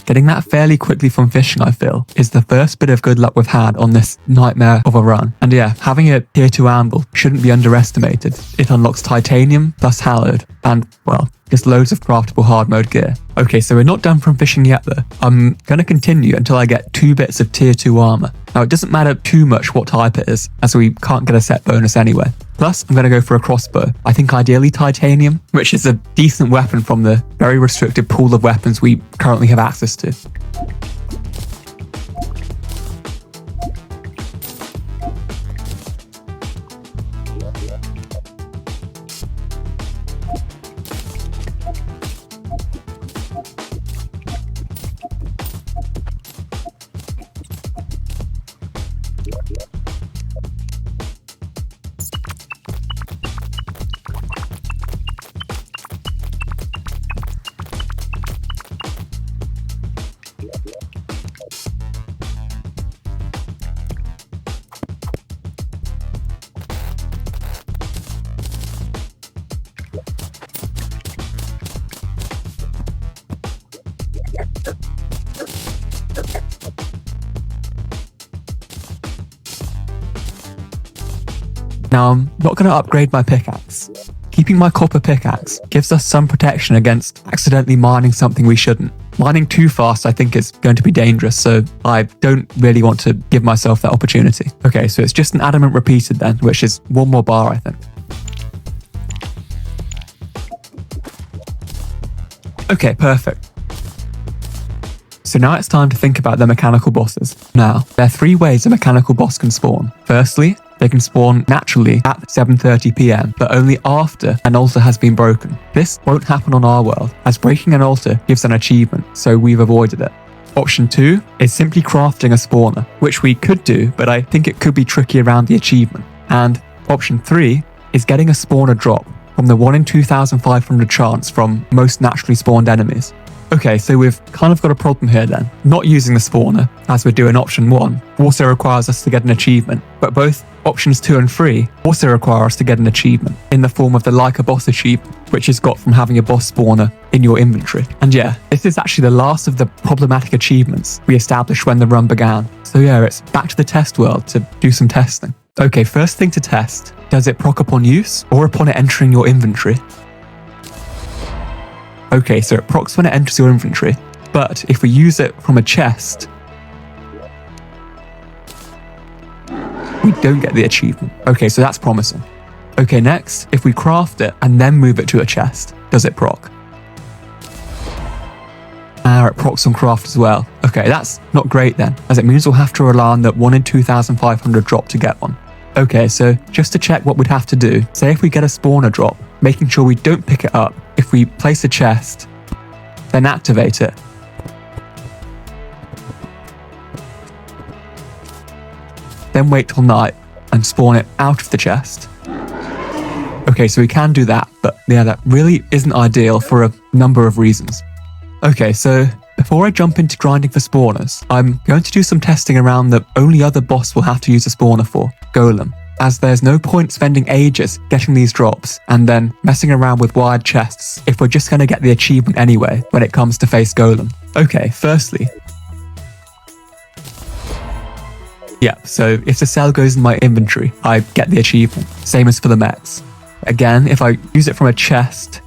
Getting that fairly quickly from fishing, I feel, is the first bit of good luck we've had on this nightmare of a run. And yeah, having a tier 2 anvil shouldn't be underestimated. It unlocks titanium plus hallowed, and, well, just loads of craftable hard mode gear. Okay, so we're not done from fishing yet though. I'm going to continue until I get 2 bits of tier 2 armor. Now it doesn't matter too much what type it is, as we can't get a set bonus anyway. Plus, I'm going to go for a crossbow. I think ideally titanium, which is a decent weapon from the very restricted pool of weapons we currently have access to. Now, I'm not going to upgrade my pickaxe. Keeping my copper pickaxe gives us some protection against accidentally mining something we shouldn't. Mining too fast, I think, is going to be dangerous, so I don't really want to give myself that opportunity. Okay, so it's just an adamant repeated then, which is one more bar, I think. Okay, perfect. So now it's time to think about the mechanical bosses. Now, there are 3 ways a mechanical boss can spawn. Firstly, they can spawn naturally at 7:30 PM, but only after an altar has been broken. This won't happen on our world, as breaking an altar gives an achievement, so we've avoided it. Option 2 is simply crafting a spawner, which we could do, but I think it could be tricky around the achievement. And option 3 is getting a spawner drop from the 1 in 2,500 chance from most naturally spawned enemies. Okay, so we've kind of got a problem here then. Not using the spawner, as we're doing option 1, also requires us to get an achievement, but both options 2 and 3 also require us to get an achievement in the form of the Like a Boss achievement, which is got from having a boss spawner in your inventory. And yeah, this is actually the last of the problematic achievements we established when the run began. So yeah, it's back to the test world to do some testing. Okay, first thing to test, does it proc upon use or upon it entering your inventory? Okay, so it procs when it enters your inventory, but if we use it from a chest, we don't get the achievement. Okay, so that's promising. Okay, next, if we craft it and then move it to a chest, does it proc? It procs on craft as well. Okay, that's not great then, as it means we'll have to rely on that 1 in 2,500 drop to get one. Okay, so just to check what we'd have to do, say if we get a spawner drop, making sure we don't pick it up, if we place a chest, then activate it. Then wait till night and spawn it out of the chest. Okay, so we can do that, but yeah, that really isn't ideal for a number of reasons. Okay, so before I jump into grinding for spawners, I'm going to do some testing around the only other boss we'll have to use a spawner for, Golem, as there's no point spending ages getting these drops and then messing around with wired chests if we're just going to get the achievement anyway when it comes to face Golem. Okay, firstly, yeah, so if the cell goes in my inventory, I get the achievement, same as for the mechs. Again, if I use it from a chest,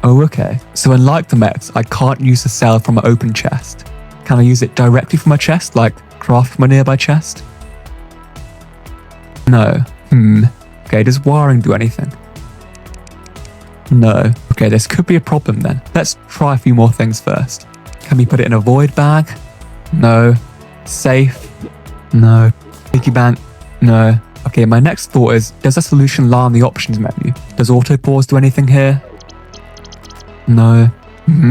oh, okay. So unlike the mechs, I can't use the cell from an open chest. Can I use it directly from a chest, like craft from a nearby chest? No. Okay, does wiring do anything? No. Okay, this could be a problem then. Let's try a few more things first. Can we put it in a void bag? No. Safe? No. Piggy bank? No. Okay, my next thought is, does a solution lie on the options menu? Does auto pause do anything here? No.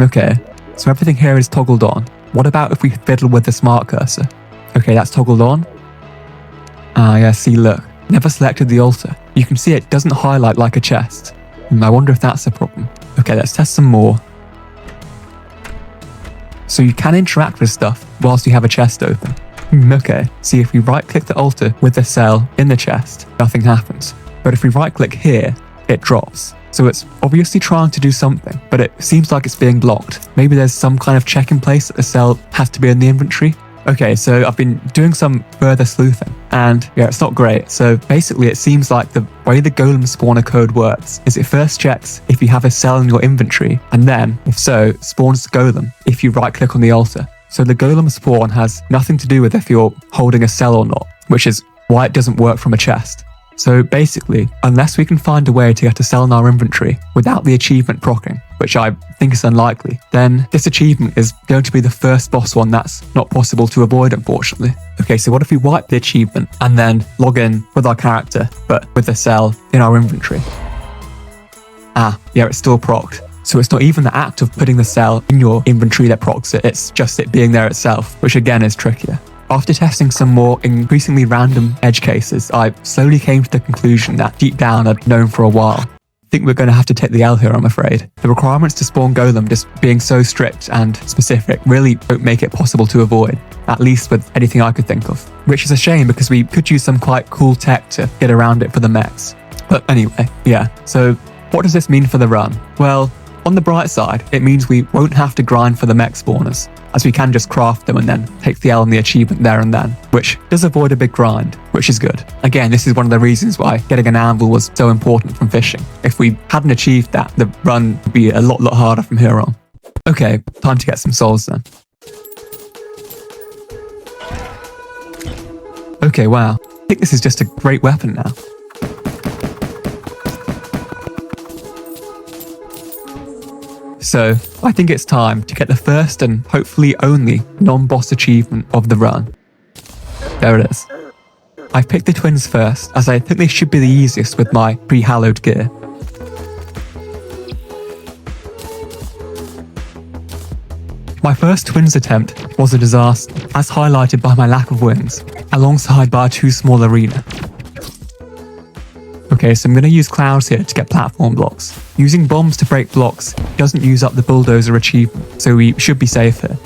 Okay, so everything here is toggled on. What about if we fiddle with the smart cursor? Okay, that's toggled on. Ah, yeah, see, look. Never selected the altar. You can see it doesn't highlight like a chest. I wonder if that's a problem. Okay, let's test some more. So you can interact with stuff whilst you have a chest open. Okay, see, if we right-click the altar with the cell in the chest, nothing happens. But if we right-click here, it drops. So it's obviously trying to do something, but it seems like it's being blocked. Maybe there's some kind of check in place that the cell has to be in the inventory. Okay, so I've been doing some further sleuthing, and yeah, it's not great. So basically it seems like the way the Golem spawner code works is it first checks if you have a cell in your inventory, and then, if so, spawns the Golem if you right click on the altar. So the Golem spawn has nothing to do with if you're holding a cell or not, which is why it doesn't work from a chest. So basically, unless we can find a way to get a cell in our inventory without the achievement proccing, which I think is unlikely, then this achievement is going to be the first boss one that's not possible to avoid, unfortunately. Okay, so what if we wipe the achievement and then log in with our character, but with a cell in our inventory? Ah, yeah, it's still procced. So it's not even the act of putting the cell in your inventory that procs it, it's just it being there itself, which again is trickier. After testing some more increasingly random edge cases, I slowly came to the conclusion that deep down I'd known for a while. I think we're going to have to take the L here, I'm afraid. The requirements to spawn Golem just being so strict and specific really don't make it possible to avoid, at least with anything I could think of. Which is a shame because we could use some quite cool tech to get around it for the mechs. But anyway, yeah, so what does this mean for the run? Well, On the bright side, it means we won't have to grind for the mech spawners, as we can just craft them and then take the L on the achievement there and then, which does avoid a big grind, which is good. Again, this is one of the reasons why getting an anvil was so important from fishing. If we hadn't achieved that, the run would be a lot harder from here on. Okay, time to get some souls then. Okay, wow. I think this is just a great weapon now. So, I think it's time to get the first and hopefully only non-boss achievement of the run. There it is. I've picked the twins first, as I think they should be the easiest with my pre-hallowed gear. My first twins attempt was a disaster, as highlighted by my lack of wings, alongside by a too small arena. Okay, so I'm going to use clouds here to get platform blocks. Using bombs to break blocks doesn't use up the bulldozer achievement, so we should be safe here.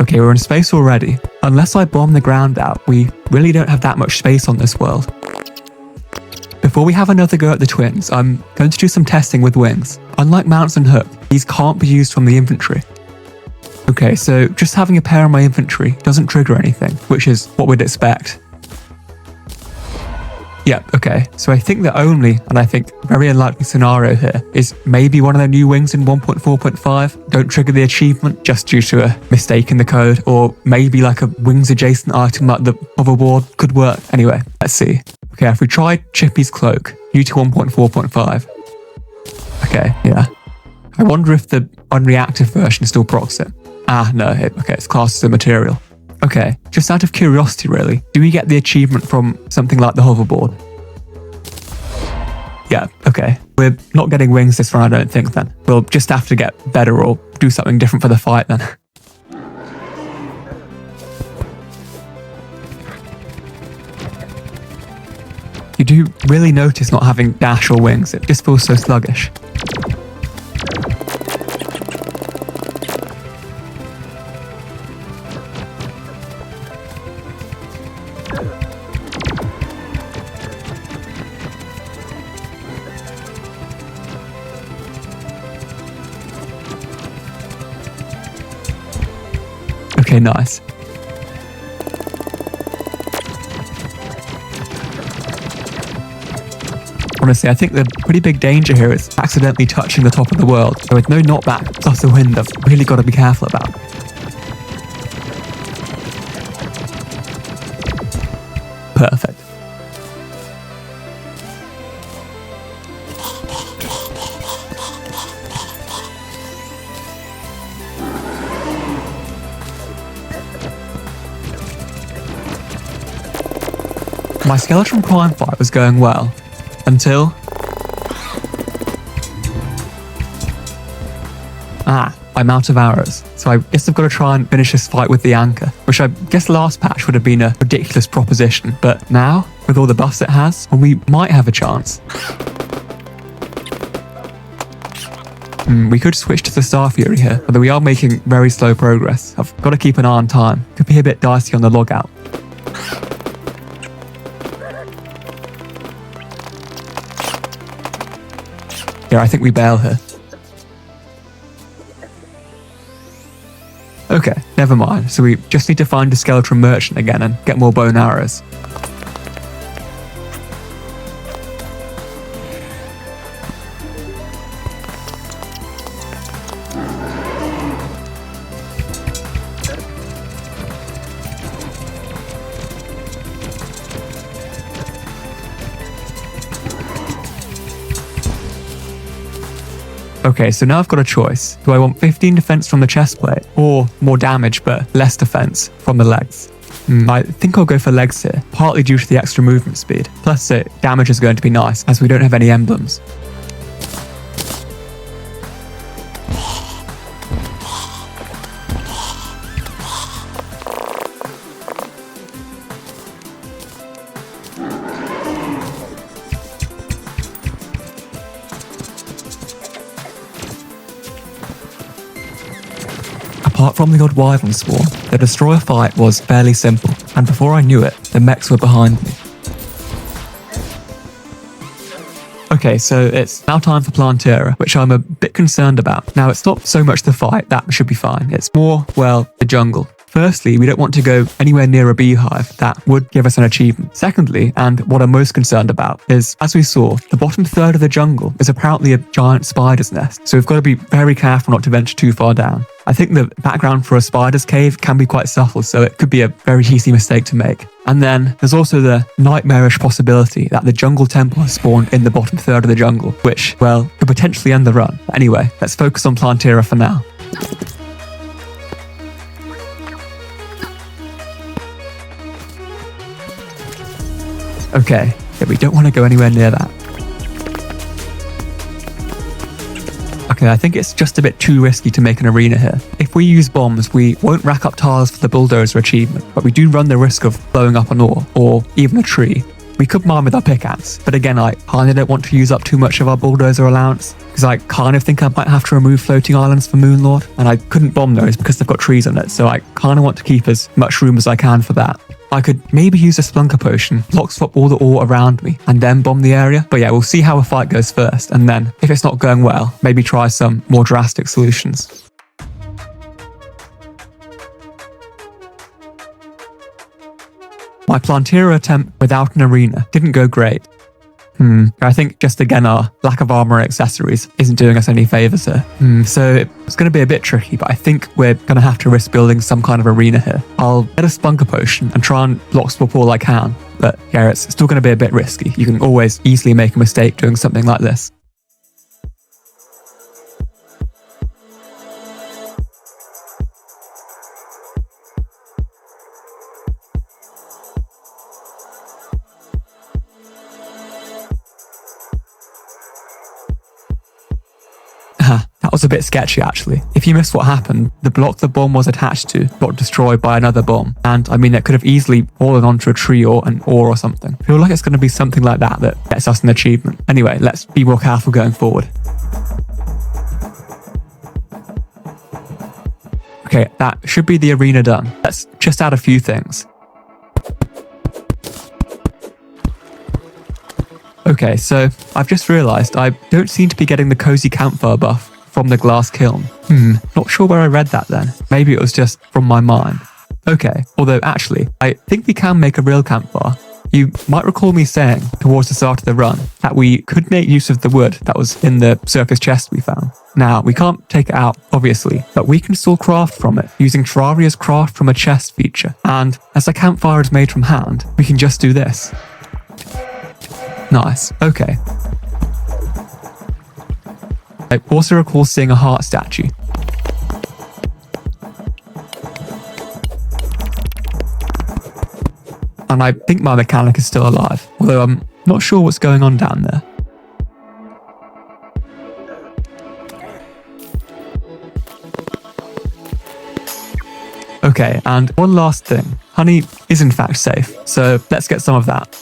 Okay, we're in space already. Unless I bomb the ground out, we really don't have that much space on this world. Before we have another go at the twins, I'm going to do some testing with wings. Unlike mounts and hook, these can't be used from the inventory. Okay, so just having a pair in my inventory doesn't trigger anything, which is what we'd expect. Yep, okay, so I think the only, and I think very unlikely scenario here, is maybe one of the new wings in 1.4.5 don't trigger the achievement just due to a mistake in the code, or maybe like a wings adjacent item like the hoverboard could work. Anyway, let's see. Okay, if we try Chippy's cloak, due to 1.4.5. Okay, yeah. I wonder if the unreactive version still procs it. Ah, no, okay, it's classed as a material. Okay, just out of curiosity really, do we get the achievement from something like the hoverboard? Yeah, okay. We're not getting wings this run, I don't think then. We'll just have to get better or do something different for the fight then. You do really notice not having dash or wings, it just feels so sluggish. Okay, nice. Honestly, I think the pretty big danger here is accidentally touching the top of the world. So with no knockback plus a wind, I've really got to be careful about. Perfect. My skeleton prime fight was going well, until... I'm out of arrows, so I guess I've got to try and finish this fight with the anchor, which I guess last patch would have been a ridiculous proposition, but now, with all the buffs it has, well, we might have a chance. We could switch to the Star Fury here, although we are making very slow progress. I've got to keep an eye on time. Could be a bit dicey on the logout. Yeah, I think we bail here. Okay, never mind. So we just need to find a skeleton merchant again and get more bow and arrows. Okay, so now I've got a choice. Do I want 15 defense from the chest plate, or more damage but less defense from the legs? I think I'll go for legs here, partly due to the extra movement speed. Plus, damage is going to be nice, as we don't have any emblems. Apart from the odd wyvern swarm, the destroyer fight was fairly simple. and before I knew it, the mechs were behind me. Okay, so it's now time for Plantera, which I'm a bit concerned about. Now, it's not so much the fight, that should be fine. It's more, well, the jungle. Firstly, we don't want to go anywhere near a beehive. That would give us an achievement. Secondly, and what I'm most concerned about, is, as we saw, the bottom third of the jungle is apparently a giant spider's nest, so we've got to be very careful not to venture too far down. I think the background for a spider's cave can be quite subtle, so it could be a very easy mistake to make. And then there's also the nightmarish possibility that the jungle temple has spawned in the bottom third of the jungle, which, well, could potentially end the run. But anyway, let's focus on Plantera for now. Okay, yeah, we don't want to go anywhere near that. Okay, I think it's just a bit too risky to make an arena here. If we use bombs, we won't rack up tiles for the bulldozer achievement, but we do run the risk of blowing up an ore, or even a tree. We could mine with our pickaxe, but again, I kind of don't want to use up too much of our bulldozer allowance, because I kind of think I might have to remove floating islands for Moonlord, and I couldn't bomb those because they've got trees on it, so I kind of want to keep as much room as I can for that. I could maybe use a Splunker potion, block swap all the ore around me, and then bomb the area. But yeah, we'll see how a fight goes first, and then, if it's not going well, maybe try some more drastic solutions. My Plantera attempt without an arena didn't go great. I think just again our lack of armor and accessories isn't doing us any favours here. So it's going to be a bit tricky, but I think we're going to have to risk building some kind of arena here. I'll get a Splunker potion and try and block swap all I can, but yeah, it's still going to be a bit risky. You can always easily make a mistake doing something like this. That was a bit sketchy actually. If you missed what happened, the block the bomb was attached to got destroyed by another bomb. And I mean, it could have easily fallen onto a tree or an ore or something. I feel like it's going to be something like that that gets us an achievement. Anyway, let's be more careful going forward. Okay, that should be the arena done. Let's just add a few things. Okay, so I've just realised I don't seem to be getting the cozy campfire buff from the glass kiln. Not sure where I read that then. Maybe it was just from my mind. Okay, although actually, I think we can make a real campfire. You might recall me saying, towards the start of the run, that we could make use of the wood that was in the surface chest we found. Now, we can't take it out, obviously, but we can still craft from it using Terraria's craft from a chest feature. And as a campfire is made from hand, we can just do this. Nice, okay. I also recall seeing a heart statue. And I think my mechanic is still alive, although I'm not sure what's going on down there. Okay, and one last thing. Honey is in fact safe, so let's get some of that.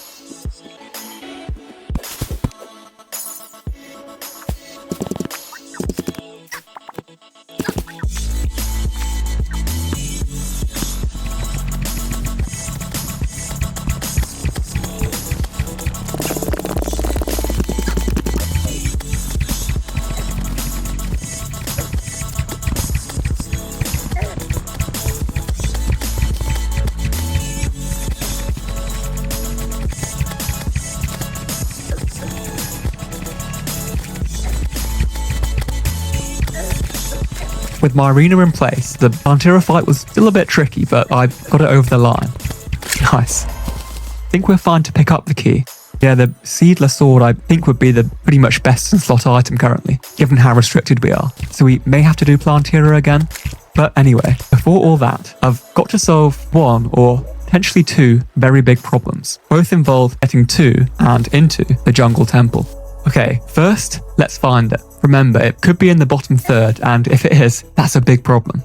With my arena in place, the Plantera fight was still a bit tricky, but I got it over the line. Nice. I think we're fine to pick up the key. Yeah, the Seedler Sword I think would be the pretty much best in slot item currently, given how restricted we are. So we may have to do Plantera again. But anyway, before all that, I've got to solve one or potentially two very big problems. Both involve getting to and into the jungle temple. Okay, first, let's find it. Remember, it could be in the bottom third, and if it is, that's a big problem.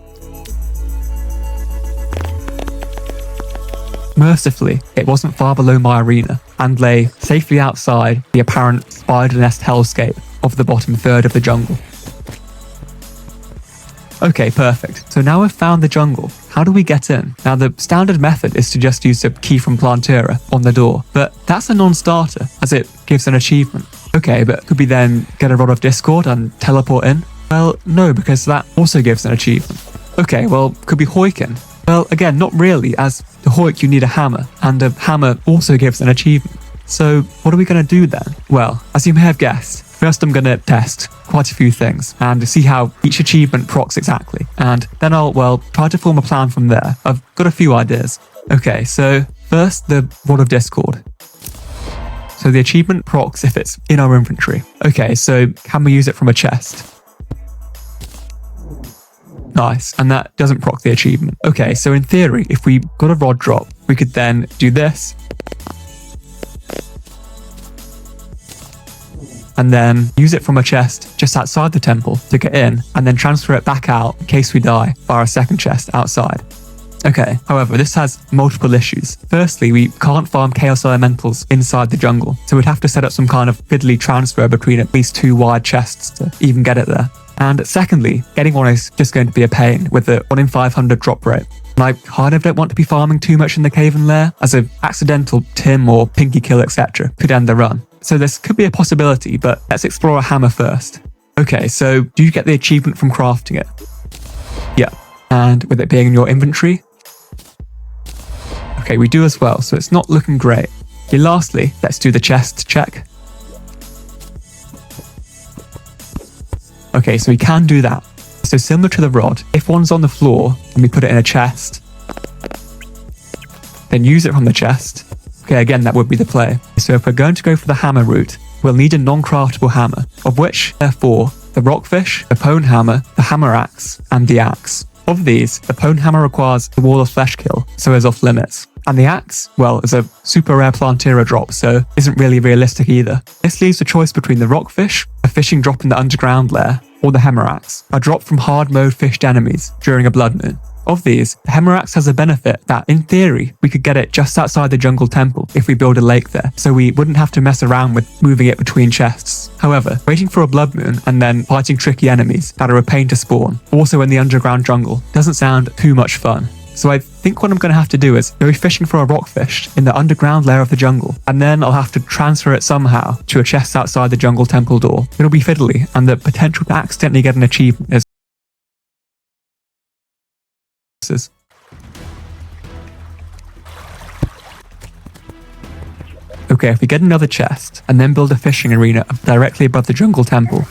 Mercifully, it wasn't far below my arena, and lay safely outside the apparent spider nest hellscape of the bottom third of the jungle. Okay, perfect. So now we've found the jungle. How do we get in? Now the standard method is to just use the key from Plantera on the door, but that's a non-starter as it gives an achievement. Okay, but could we then get a Rod of Discord and teleport in? Well, no, because that also gives an achievement. Okay, well, could we hoik in? Well, again, not really, as to hoik you need a hammer, and a hammer also gives an achievement. So what are we going to do then? Well, as you may have guessed, first I'm going to test quite a few things and see how each achievement procs exactly. And then I'll, well, try to form a plan from there. I've got a few ideas. Okay, so first the Rod of Discord. So the achievement procs if it's in our inventory. Okay, so can we use it from a chest? Nice, and that doesn't proc the achievement. Okay, so in theory, if we got a rod drop, we could then do this. And then use it from a chest just outside the temple to get in, and then transfer it back out in case we die via a second chest outside. Okay, however, this has multiple issues. Firstly, we can't farm Chaos Elementals inside the jungle, so we'd have to set up some kind of fiddly transfer between at least 2 wide chests to even get it there. And secondly, getting one is just going to be a pain with the 1 in 500 drop rate. And I kind of don't want to be farming too much in the cave and lair, as an accidental Tim or Pinky kill etc. could end the run. So this could be a possibility, but let's explore a hammer first. Okay, so do you get the achievement from crafting it? Yeah, and with it being in your inventory? Okay, we do as well, so it's not looking great. Okay, lastly, let's do the chest check. Okay, so we can do that. So similar to the rod, if one's on the floor and we put it in a chest, then use it from the chest. Okay, again, that would be the play. So if we're going to go for the hammer route, we'll need a non-craftable hammer, of which, therefore, the rockfish, the pone hammer, the hammer axe, and the axe. Of these, the pone hammer requires the wall of flesh kill, so is off limits. And the axe, well, is a super rare Plantera drop, so isn't really realistic either. This leaves the choice between the rockfish, a fishing drop in the underground lair, or the hammer axe, a drop from hard mode fished enemies during a blood moon. Of these, the hammer axe has a benefit that, in theory, we could get it just outside the jungle temple if we build a lake there, so we wouldn't have to mess around with moving it between chests. However, waiting for a blood moon and then fighting tricky enemies that are a pain to spawn, also in the underground jungle, doesn't sound too much fun. So I think what I'm going to have to do is go fishing for a rockfish in the underground lair of the jungle, and then I'll have to transfer it somehow to a chest outside the jungle temple door. It'll be fiddly, and the potential to accidentally get an achievement is... Okay, if we get another chest, and then build a fishing arena directly above the jungle temple,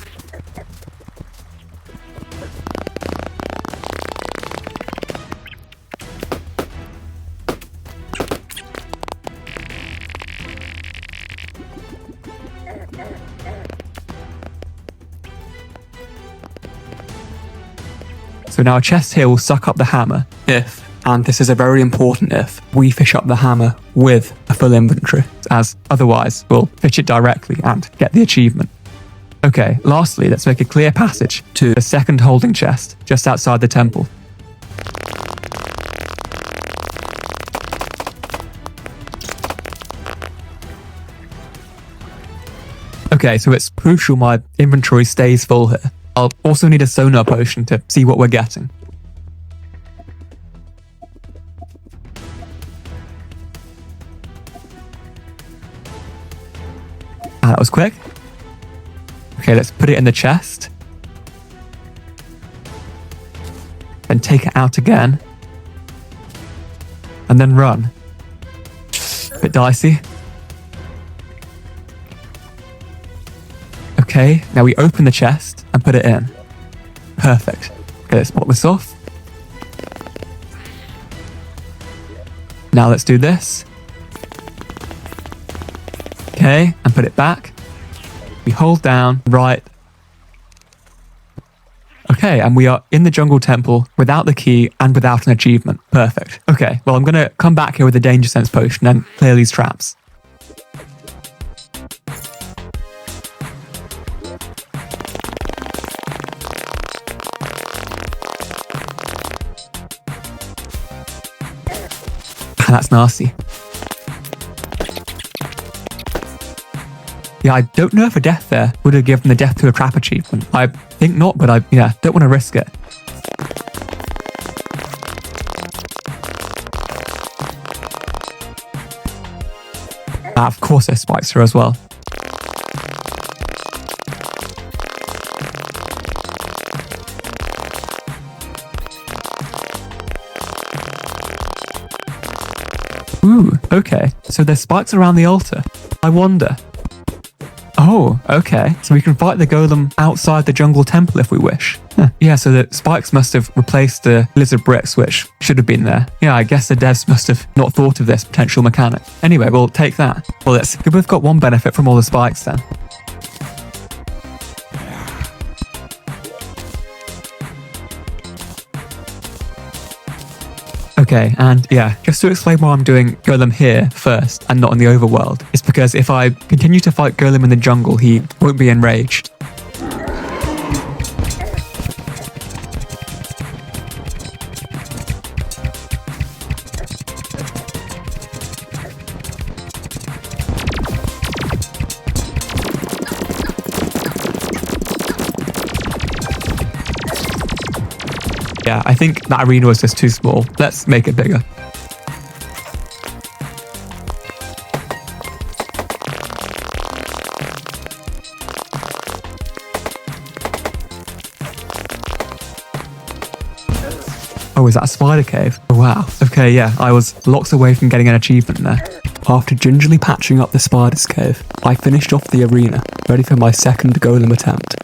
so now a chest here will suck up the hammer if, and this is a very important if, we fish up the hammer with a full inventory, as otherwise we'll fish it directly and get the achievement. Okay, lastly, let's make a clear passage to the second holding chest just outside the temple. Okay, so it's crucial my inventory stays full here. I'll also need a sonar potion to see what we're getting. That was quick. Okay, let's put it in the chest. Then take it out again. And then run. Bit dicey. Okay, now we open the chest and put it in. Perfect. Okay, let's pop this off. Now let's do this. Okay, and put it back. We hold down, right. Okay, and we are in the jungle temple without the key and without an achievement. Perfect. Okay, well, I'm going to come back here with a danger sense potion and clear these traps. That's nasty. Yeah, I don't know if a death there would have given the death to a trap achievement. I think not, but I don't want to risk it. Of course there's spikes here as well. Ooh, okay. So there's spikes around the altar. I wonder. Oh, okay. So we can fight the golem outside the jungle temple if we wish. Huh. Yeah, so the spikes must have replaced the lizard bricks, which should have been there. Yeah, I guess the devs must have not thought of this potential mechanic. Anyway, we'll take that. Well, we've got one benefit from all the spikes then. Okay, and yeah, just to explain why I'm doing Golem here first and not in the overworld, it's because if I continue to fight Golem in the jungle, he won't be enraged. Yeah, I think that arena was just too small. Let's make it bigger. Oh, is that a spider cave? Oh, wow. Okay, yeah, I was lots away from getting an achievement there. After gingerly patching up the spider's cave, I finished off the arena, ready for my second golem attempt.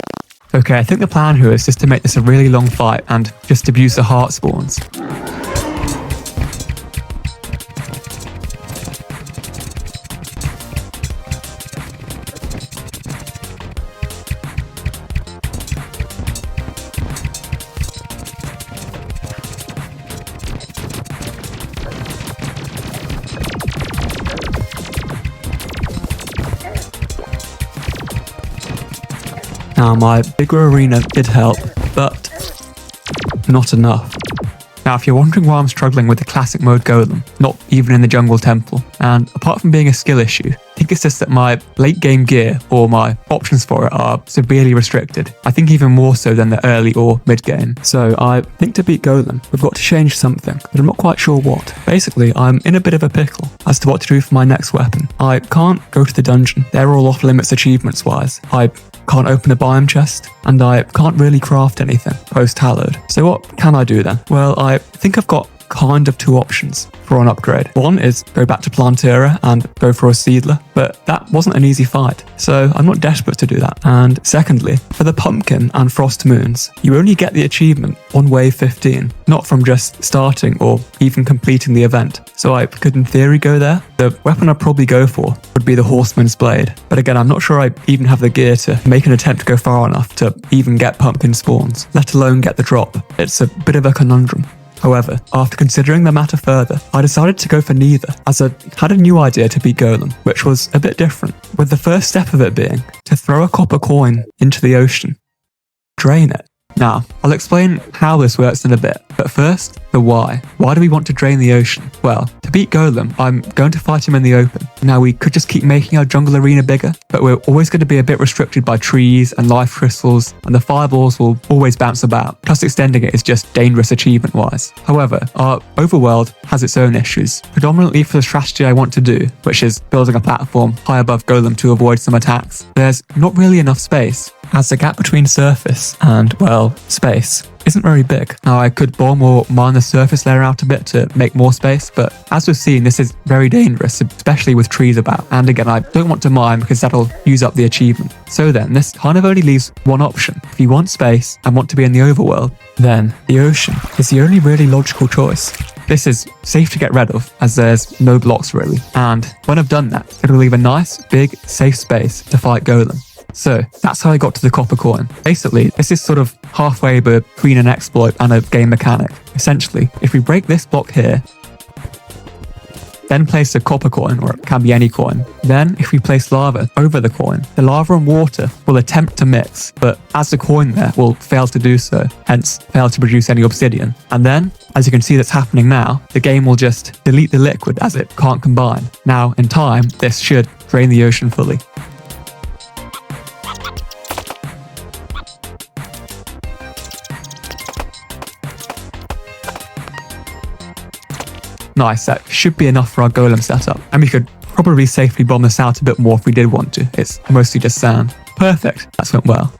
Okay, I think the plan here is just to make this a really long fight and just abuse the heart spawns. Now, my bigger arena did help, but not enough. Now, if you're wondering why I'm struggling with the classic mode golem, not even in the jungle temple, and apart from being a skill issue, I think it's just that my late game gear or my options for it are severely restricted. I think even more so than the early or mid game. So I think to beat golem, we've got to change something, but I'm not quite sure what. Basically, I'm in a bit of a pickle as to what to do for my next weapon. I can't go to the dungeon. They're all off limits achievements wise. I can't open a biome chest, and I can't really craft anything post-hallowed. So what can I do then? Well, I think I've got kind of two options for an upgrade. One is go back to Plantera and go for a Seedler, but that wasn't an easy fight, so I'm not desperate to do that. And secondly, for the Pumpkin and Frost Moons, you only get the achievement on wave 15, not from just starting or even completing the event. So I could in theory go there. The weapon I'd probably go for would be the Horseman's Blade, but again, I'm not sure I even have the gear to make an attempt to go far enough to even get pumpkin spawns, let alone get the drop. It's a bit of a conundrum. However, after considering the matter further, I decided to go for neither, as I had a new idea to beat Golem, which was a bit different, with the first step of it being to throw a copper coin into the ocean. Drain it. Now, I'll explain how this works in a bit, but first, the why. Why do we want to drain the ocean? Well, to beat Golem, I'm going to fight him in the open. Now, we could just keep making our jungle arena bigger, but we're always going to be a bit restricted by trees and life crystals, and the fireballs will always bounce about, plus extending it is just dangerous achievement-wise. However, our overworld has its own issues, predominantly for the strategy I want to do, which is building a platform high above Golem to avoid some attacks. There's not really enough space, as the gap between surface and, well, space isn't very big. Now, I could bomb or mine the surface layer out a bit to make more space, but as we've seen, this is very dangerous, especially with trees about. And again, I don't want to mine because that'll use up the achievement. So then, this kind of only leaves one option. If you want space and want to be in the overworld, then the ocean is the only really logical choice. This is safe to get rid of, as there's no blocks really. And when I've done that, it'll leave a nice, big, safe space to fight Golem. So that's how I got to the copper coin. Basically, this is sort of halfway between an exploit and a game mechanic. Essentially, if we break this block here, then place a copper coin, or it can be any coin, then if we place lava over the coin, the lava and water will attempt to mix, but as the coin there will fail to do so, hence fail to produce any obsidian. And then, as you can see that's happening now, the game will just delete the liquid as it can't combine. Now, in time, this should drain the ocean fully. Nice, that should be enough for our golem setup. And we could probably safely bomb this out a bit more if we did want to. It's mostly just sand. Perfect. That's went well.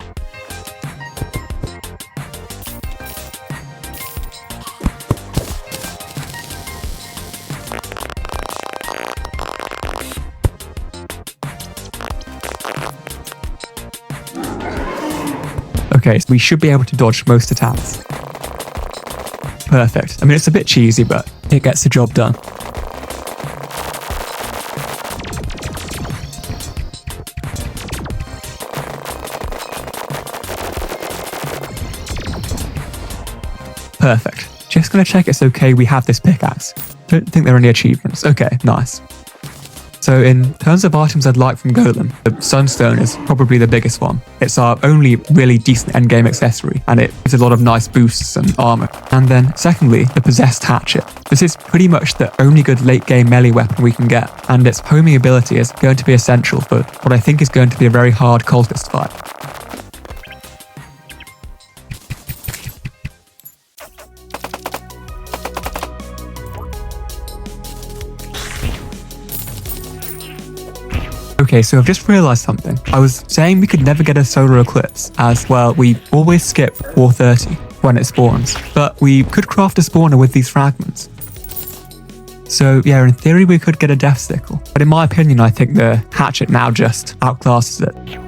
Okay, so we should be able to dodge most attacks. Perfect. I mean, it's a bit cheesy, but it gets the job done. Perfect. Just gonna check it's okay we have this pickaxe. Don't think there are any achievements. Okay, nice. So in terms of items I'd like from Golem, the Sunstone is probably the biggest one. It's our only really decent endgame accessory, and it gives a lot of nice boosts and armor. And then secondly, the Possessed Hatchet. This is pretty much the only good late game melee weapon we can get, and its homing ability is going to be essential for what I think is going to be a very hard cultist fight. Okay, so I've just realised something. I was saying we could never get a solar eclipse, as, well, we always skip 4:30 when it spawns, but we could craft a spawner with these fragments. So yeah, in theory we could get a death sickle, but in my opinion I think the hatchet now just outclasses it.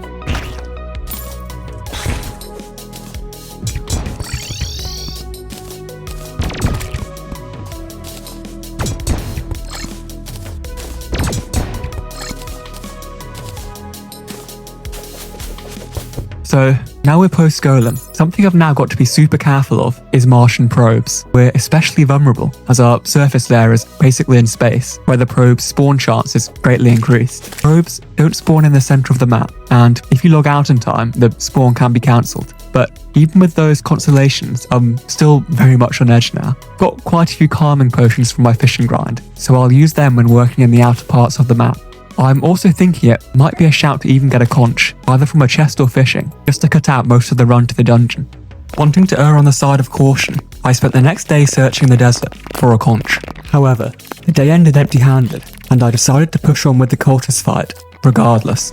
So now we're post-Golem. Something I've now got to be super careful of is Martian probes. We're especially vulnerable as our surface layer is basically in space, where the probe's spawn chance is greatly increased. Probes don't spawn in the center of the map, and if you log out in time, the spawn can be cancelled. But even with those consolations, I'm still very much on edge now. Got quite a few calming potions from my fishing grind, so I'll use them when working in the outer parts of the map. I'm also thinking it might be a shout to even get a conch, either from a chest or fishing, just to cut out most of the run to the dungeon. Wanting to err on the side of caution, I spent the next day searching the desert for a conch. However, the day ended empty-handed, and I decided to push on with the cultist fight, regardless.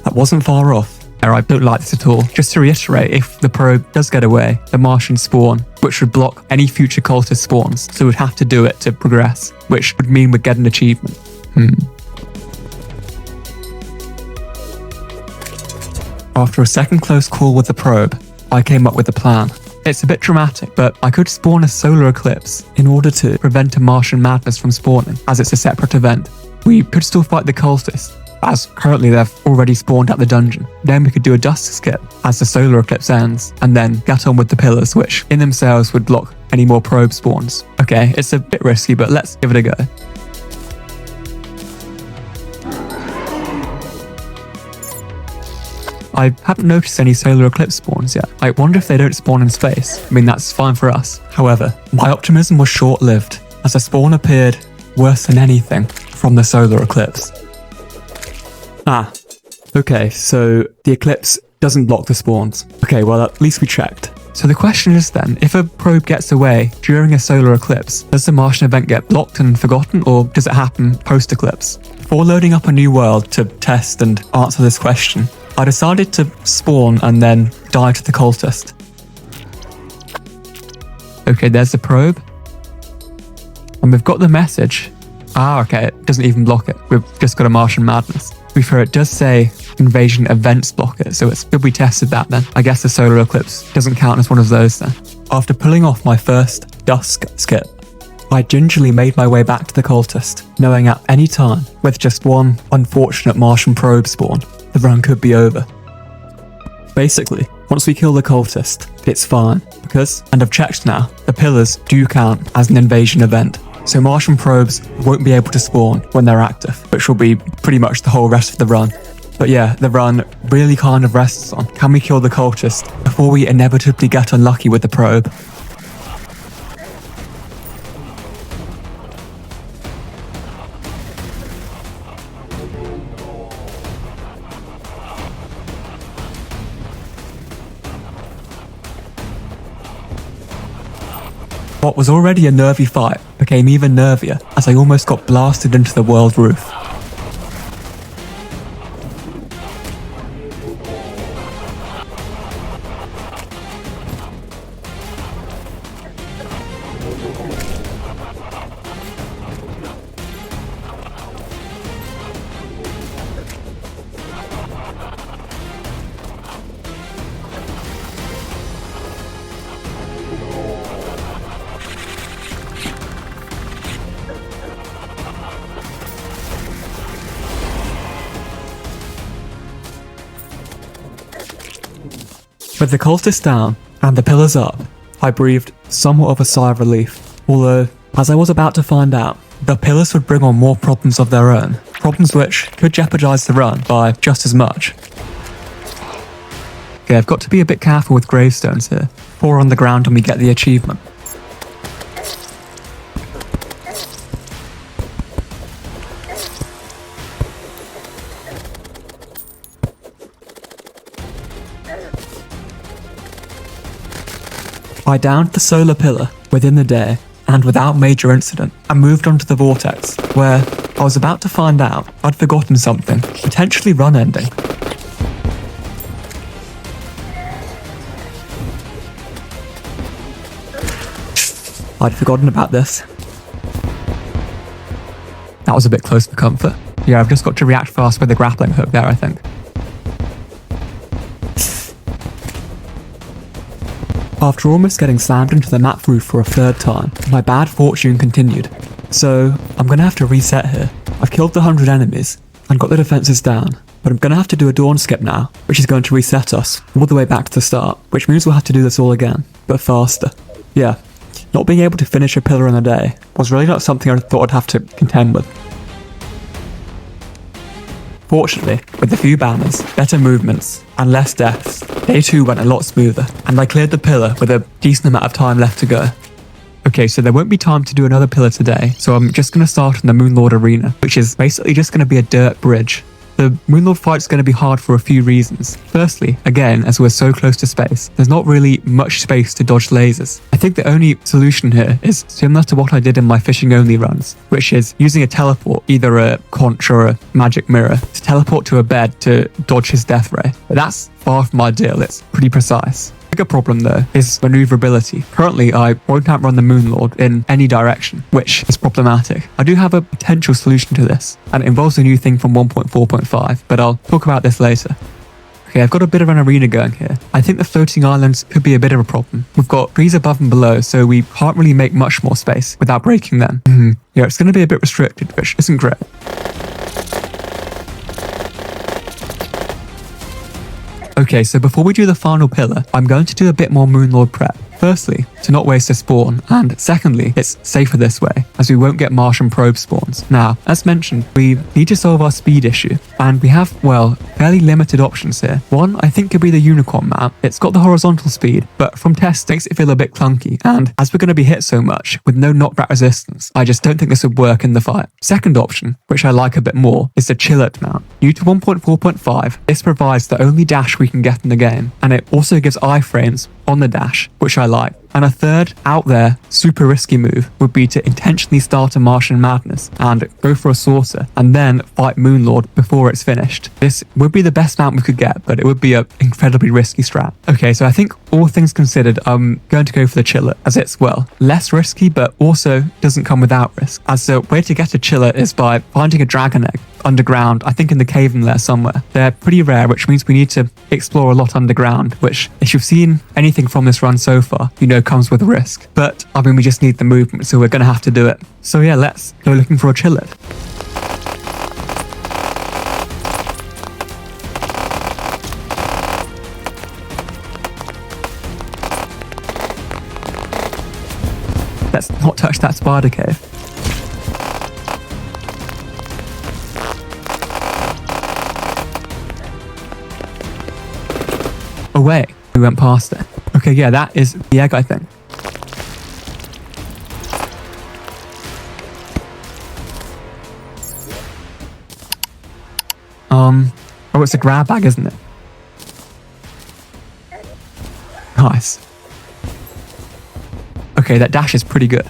That wasn't far off. I don't like this at all. Just to reiterate, if the probe does get away, the Martians spawn, which would block any future cultist spawns, so we'd have to do it to progress, which would mean we'd get an achievement. After a second close call with the probe, I came up with a plan. It's a bit dramatic, but I could spawn a solar eclipse in order to prevent a Martian madness from spawning, as it's a separate event. We could still fight the cultists, as currently they've already spawned at the dungeon. Then we could do a dust skip as the solar eclipse ends, and then get on with the pillars, which in themselves would block any more probe spawns. Okay, it's a bit risky, but let's give it a go. I haven't noticed any solar eclipse spawns yet. I wonder if they don't spawn in space. I mean, that's fine for us. However, my optimism was short-lived, as a spawn appeared worse than anything from the solar eclipse. Okay, so the eclipse doesn't block the spawns. Okay, well, at least we checked. So the question is then, if a probe gets away during a solar eclipse, does the Martian event get blocked and forgotten, or does it happen post-eclipse? Before loading up a new world to test and answer this question, I decided to spawn and then die to the cultist. Okay, there's the probe. And we've got the message. Okay, it doesn't even block it. We've just got a Martian madness. To be fair, it does say invasion events block it, so it's good we tested that then. I guess the solar eclipse doesn't count as one of those then. After pulling off my first dusk skip, I gingerly made my way back to the cultist, knowing at any time, with just one unfortunate Martian probe spawn, the run could be over. Basically, once we kill the cultist, it's fine, because, and I've checked now, the pillars do count as an invasion event. So Martian probes won't be able to spawn when they're active, which will be pretty much the whole rest of the run. But yeah, the run really kind of rests on, can we kill the cultist before we inevitably get unlucky with the probe? What was already a nervy fight became even nervier as I almost got blasted into the world roof. With the cultists down and the pillars up, I breathed somewhat of a sigh of relief, although, as I was about to find out, the pillars would bring on more problems of their own, problems which could jeopardise the run by just as much. Okay, I've got to be a bit careful with gravestones here, 4 on the ground and we get the achievement. I downed the solar pillar within the day, and without major incident, I moved on to the vortex, where I was about to find out I'd forgotten something, potentially run ending. I'd forgotten about this. That was a bit close for comfort. Yeah, I've just got to react fast with the grappling hook there, I think. After almost getting slammed into the map roof for a 3rd time, my bad fortune continued. So, I'm gonna have to reset here. I've killed the 100 enemies, and got the defences down, but I'm gonna have to do a dawn skip now, which is going to reset us all the way back to the start, which means we'll have to do this all again, but faster. Yeah, not being able to finish a pillar in a day was really not something I thought I'd have to contend with. Fortunately, with a few banners, better movements, and less deaths, day 2 went a lot smoother, and I cleared the pillar with a decent amount of time left to go. Okay, so there won't be time to do another pillar today, so I'm just going to start in the Moonlord Arena, which is basically just going to be a dirt bridge. The Moonlord fight's going to be hard for a few reasons. Firstly, again, as we're so close to space, there's not really much space to dodge lasers. I think the only solution here is similar to what I did in my fishing only runs, which is using a teleport, either a conch or a magic mirror, to teleport to a bed to dodge his death ray. But that's far from ideal, it's pretty precise. The bigger problem though is maneuverability. Currently I won't outrun the Moonlord in any direction, which is problematic. I do have a potential solution to this, and it involves a new thing from 1.4.5, but I'll talk about this later. Okay, I've got a bit of an arena going here. I think the floating islands could be a bit of a problem. We've got trees above and below, so we can't really make much more space without breaking them. Yeah, it's going to be a bit restricted, which isn't great. Okay, so before we do the final pillar, I'm going to do a bit more Moonlord prep. Firstly, to not waste a spawn, and secondly, it's safer this way, as we won't get Martian probe spawns. Now, as mentioned, we need to solve our speed issue, and we have, well, fairly limited options here. One, I think, could be the Unicorn mount. It's got the horizontal speed, but from tests, makes it feel a bit clunky, and as we're going to be hit so much, with no knockback resistance, I just don't think this would work in the fight. Second option, which I like a bit more, is the Chillet mount. New to 1.4.5, this provides the only dash we can get in the game, and it also gives iframes on the dash, which I like. And a third, out there, super risky move would be to intentionally start a Martian Madness and go for a saucer and then fight Moonlord before it's finished. This would be the best mount we could get, but it would be an incredibly risky strat. Okay, so I think all things considered, I'm going to go for the Chillet, as it's, well, less risky, but also doesn't come without risk. As the way to get a Chillet is by finding a dragon egg underground, I think in the cave in there somewhere. They're pretty rare, which means we need to explore a lot underground, which, if you've seen anything from this run so far, you know comes with a risk. But, I mean, we just need the movement, so we're going to have to do it. So yeah, let's go looking for a Chillet. Let's not touch that spider cave. Oh wait, we went past it. Okay, yeah, that is the egg, I think. Oh, it's a grab bag, isn't it? Nice. Okay, that dash is pretty good.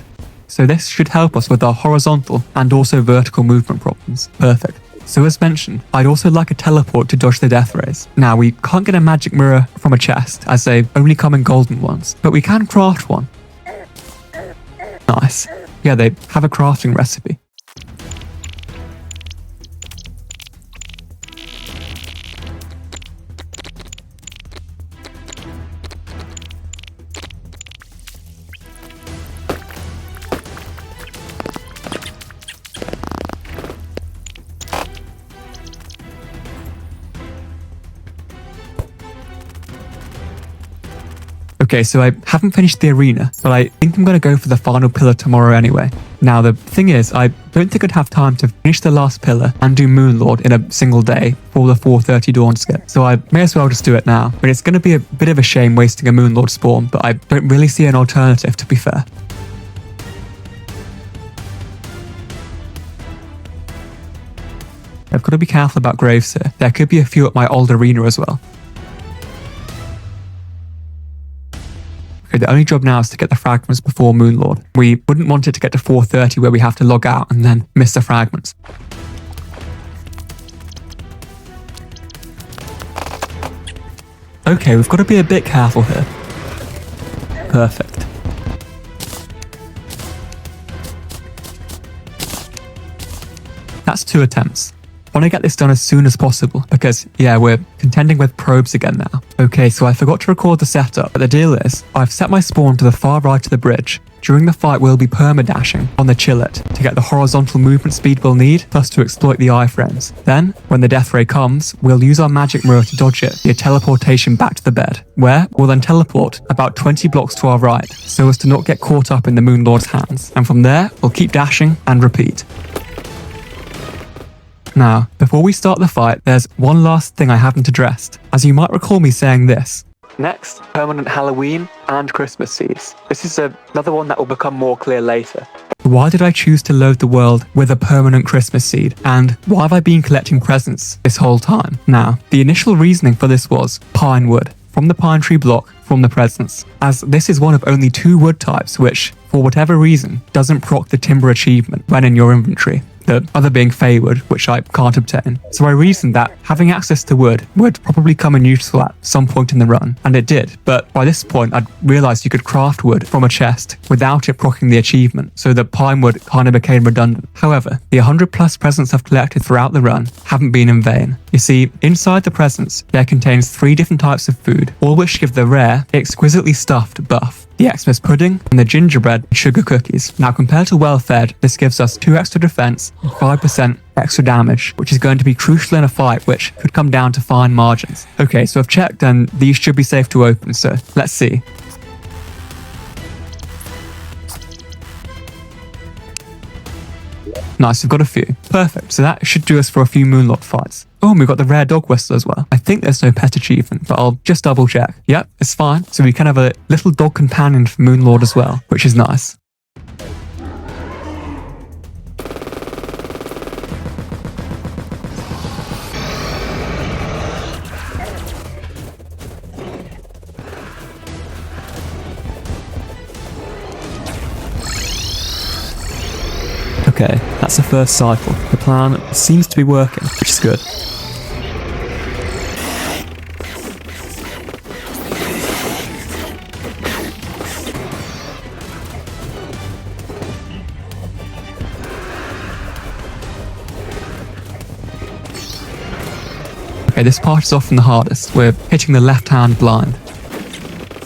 So this should help us with our horizontal and also vertical movement problems. Perfect. So as mentioned, I'd also like a teleport to dodge the death rays. Now, we can't get a magic mirror from a chest, as they only come in golden ones, but we can craft one. Nice. Yeah, they have a crafting recipe. Okay, so I haven't finished the arena, but I think I'm going to go for the final pillar tomorrow anyway. Now, the thing is, I don't think I'd have time to finish the last pillar and do Moonlord in a single day for the 4:30 dawn skip, so I may as well just do it now. But it's going to be a bit of a shame wasting a Moonlord spawn, but I don't really see an alternative, to be fair. I've got to be careful about graves here. There could be a few at my old arena as well. Okay, the only job now is to get the fragments before Moonlord. We wouldn't want it to get to 4:30 where we have to log out and then miss the fragments. Okay, we've got to be a bit careful here. Perfect. That's 2 attempts. I want to get this done as soon as possible because, yeah, we're contending with probes again now. Okay, so I forgot to record the setup, but the deal is, I've set my spawn to the far right of the bridge. During the fight, we'll be perma-dashing on the chillet to get the horizontal movement speed we'll need, plus to exploit the iframes. Then, when the death ray comes, we'll use our magic mirror to dodge it via teleportation back to the bed, where we'll then teleport about 20 blocks to our right, so as to not get caught up in the Moonlord's hands. And from there, we'll keep dashing and repeat. Now, before we start the fight, there's one last thing I haven't addressed, as you might recall me saying this. Next, permanent Halloween and Christmas seeds. This is another one that will become more clear later. Why did I choose to load the world with a permanent Christmas seed? And why have I been collecting presents this whole time? Now, the initial reasoning for this was pine wood, from the pine tree block from the presents, as this is one of only 2 wood types which, for whatever reason, doesn't proc the timber achievement when in your inventory. The other being Feywood, which I can't obtain. So I reasoned that having access to wood would probably come in useful at some point in the run, and it did, but by this point I'd realised you could craft wood from a chest without it proccing the achievement, so the pine wood kind of became redundant. However, the 100 plus presents I've collected throughout the run haven't been in vain. You see, inside the presents, there contains 3 different types of food, all which give the rare, exquisitely stuffed buff. The Xmas pudding, and the gingerbread and sugar cookies. Now, compared to well-fed, this gives us 2 extra defense and 5% extra damage, which is going to be crucial in a fight which could come down to fine margins. Okay, so I've checked and these should be safe to open, so let's see. Nice, we've got a few. Perfect, so that should do us for a few Moonlord fights. Oh, and we've got the rare dog whistle as well. I think there's no pet achievement, but I'll just double check. Yep, it's fine. So we can have a little dog companion for Moonlord as well, which is nice. Okay, that's the first cycle. The plan seems to be working, which is good. Okay, this part is often the hardest. We're hitting the left hand blind.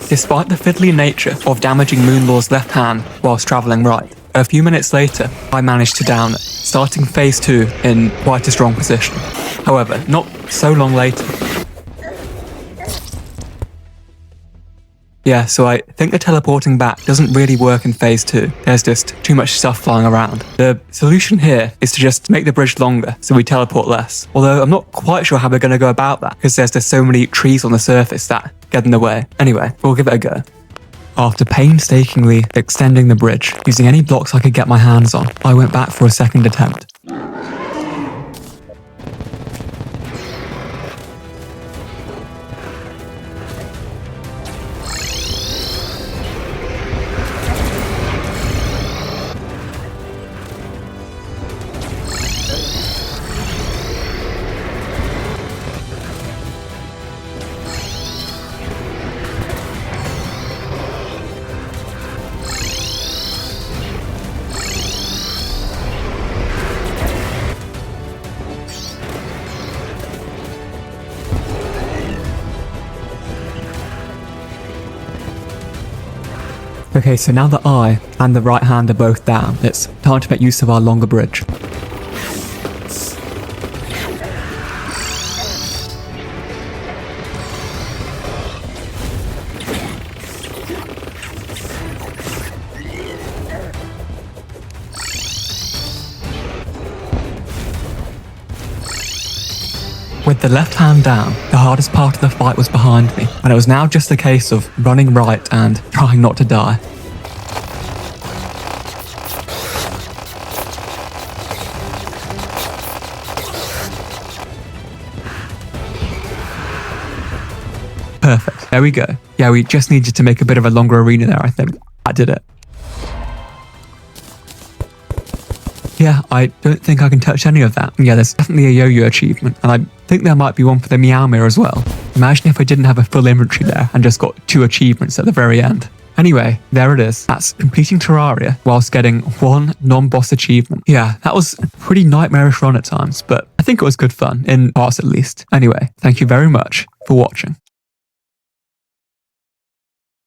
Despite the fiddly nature of damaging Moonlord's left hand whilst travelling right, a few minutes later, I managed to down it, starting phase 2 in quite a strong position. However, not so long later. Yeah, so I think the teleporting back doesn't really work in phase 2. There's just too much stuff flying around. The solution here is to just make the bridge longer so we teleport less. Although I'm not quite sure how we're going to go about that because there's just so many trees on the surface that get in the way. Anyway, we'll give it a go. After painstakingly extending the bridge, using any blocks I could get my hands on, I went back for a second attempt. Okay, so now the eye and the right hand are both down, it's time to make use of our longer bridge. With the left hand down, the hardest part of the fight was behind me, and it was now just a case of running right and trying not to die. Perfect, there we go. Yeah, we just needed to make a bit of a longer arena there, I think. That did it. Yeah, I don't think I can touch any of that. Yeah, there's definitely a yo-yo achievement, and I think there might be one for the Meow Mirror as well. Imagine if I didn't have a full inventory there and just got 2 achievements at the very end. Anyway, there it is. That's completing Terraria whilst getting 1 non-boss achievement. Yeah, that was a pretty nightmarish run at times, but I think it was good fun, in parts at least. Anyway, thank you very much for watching.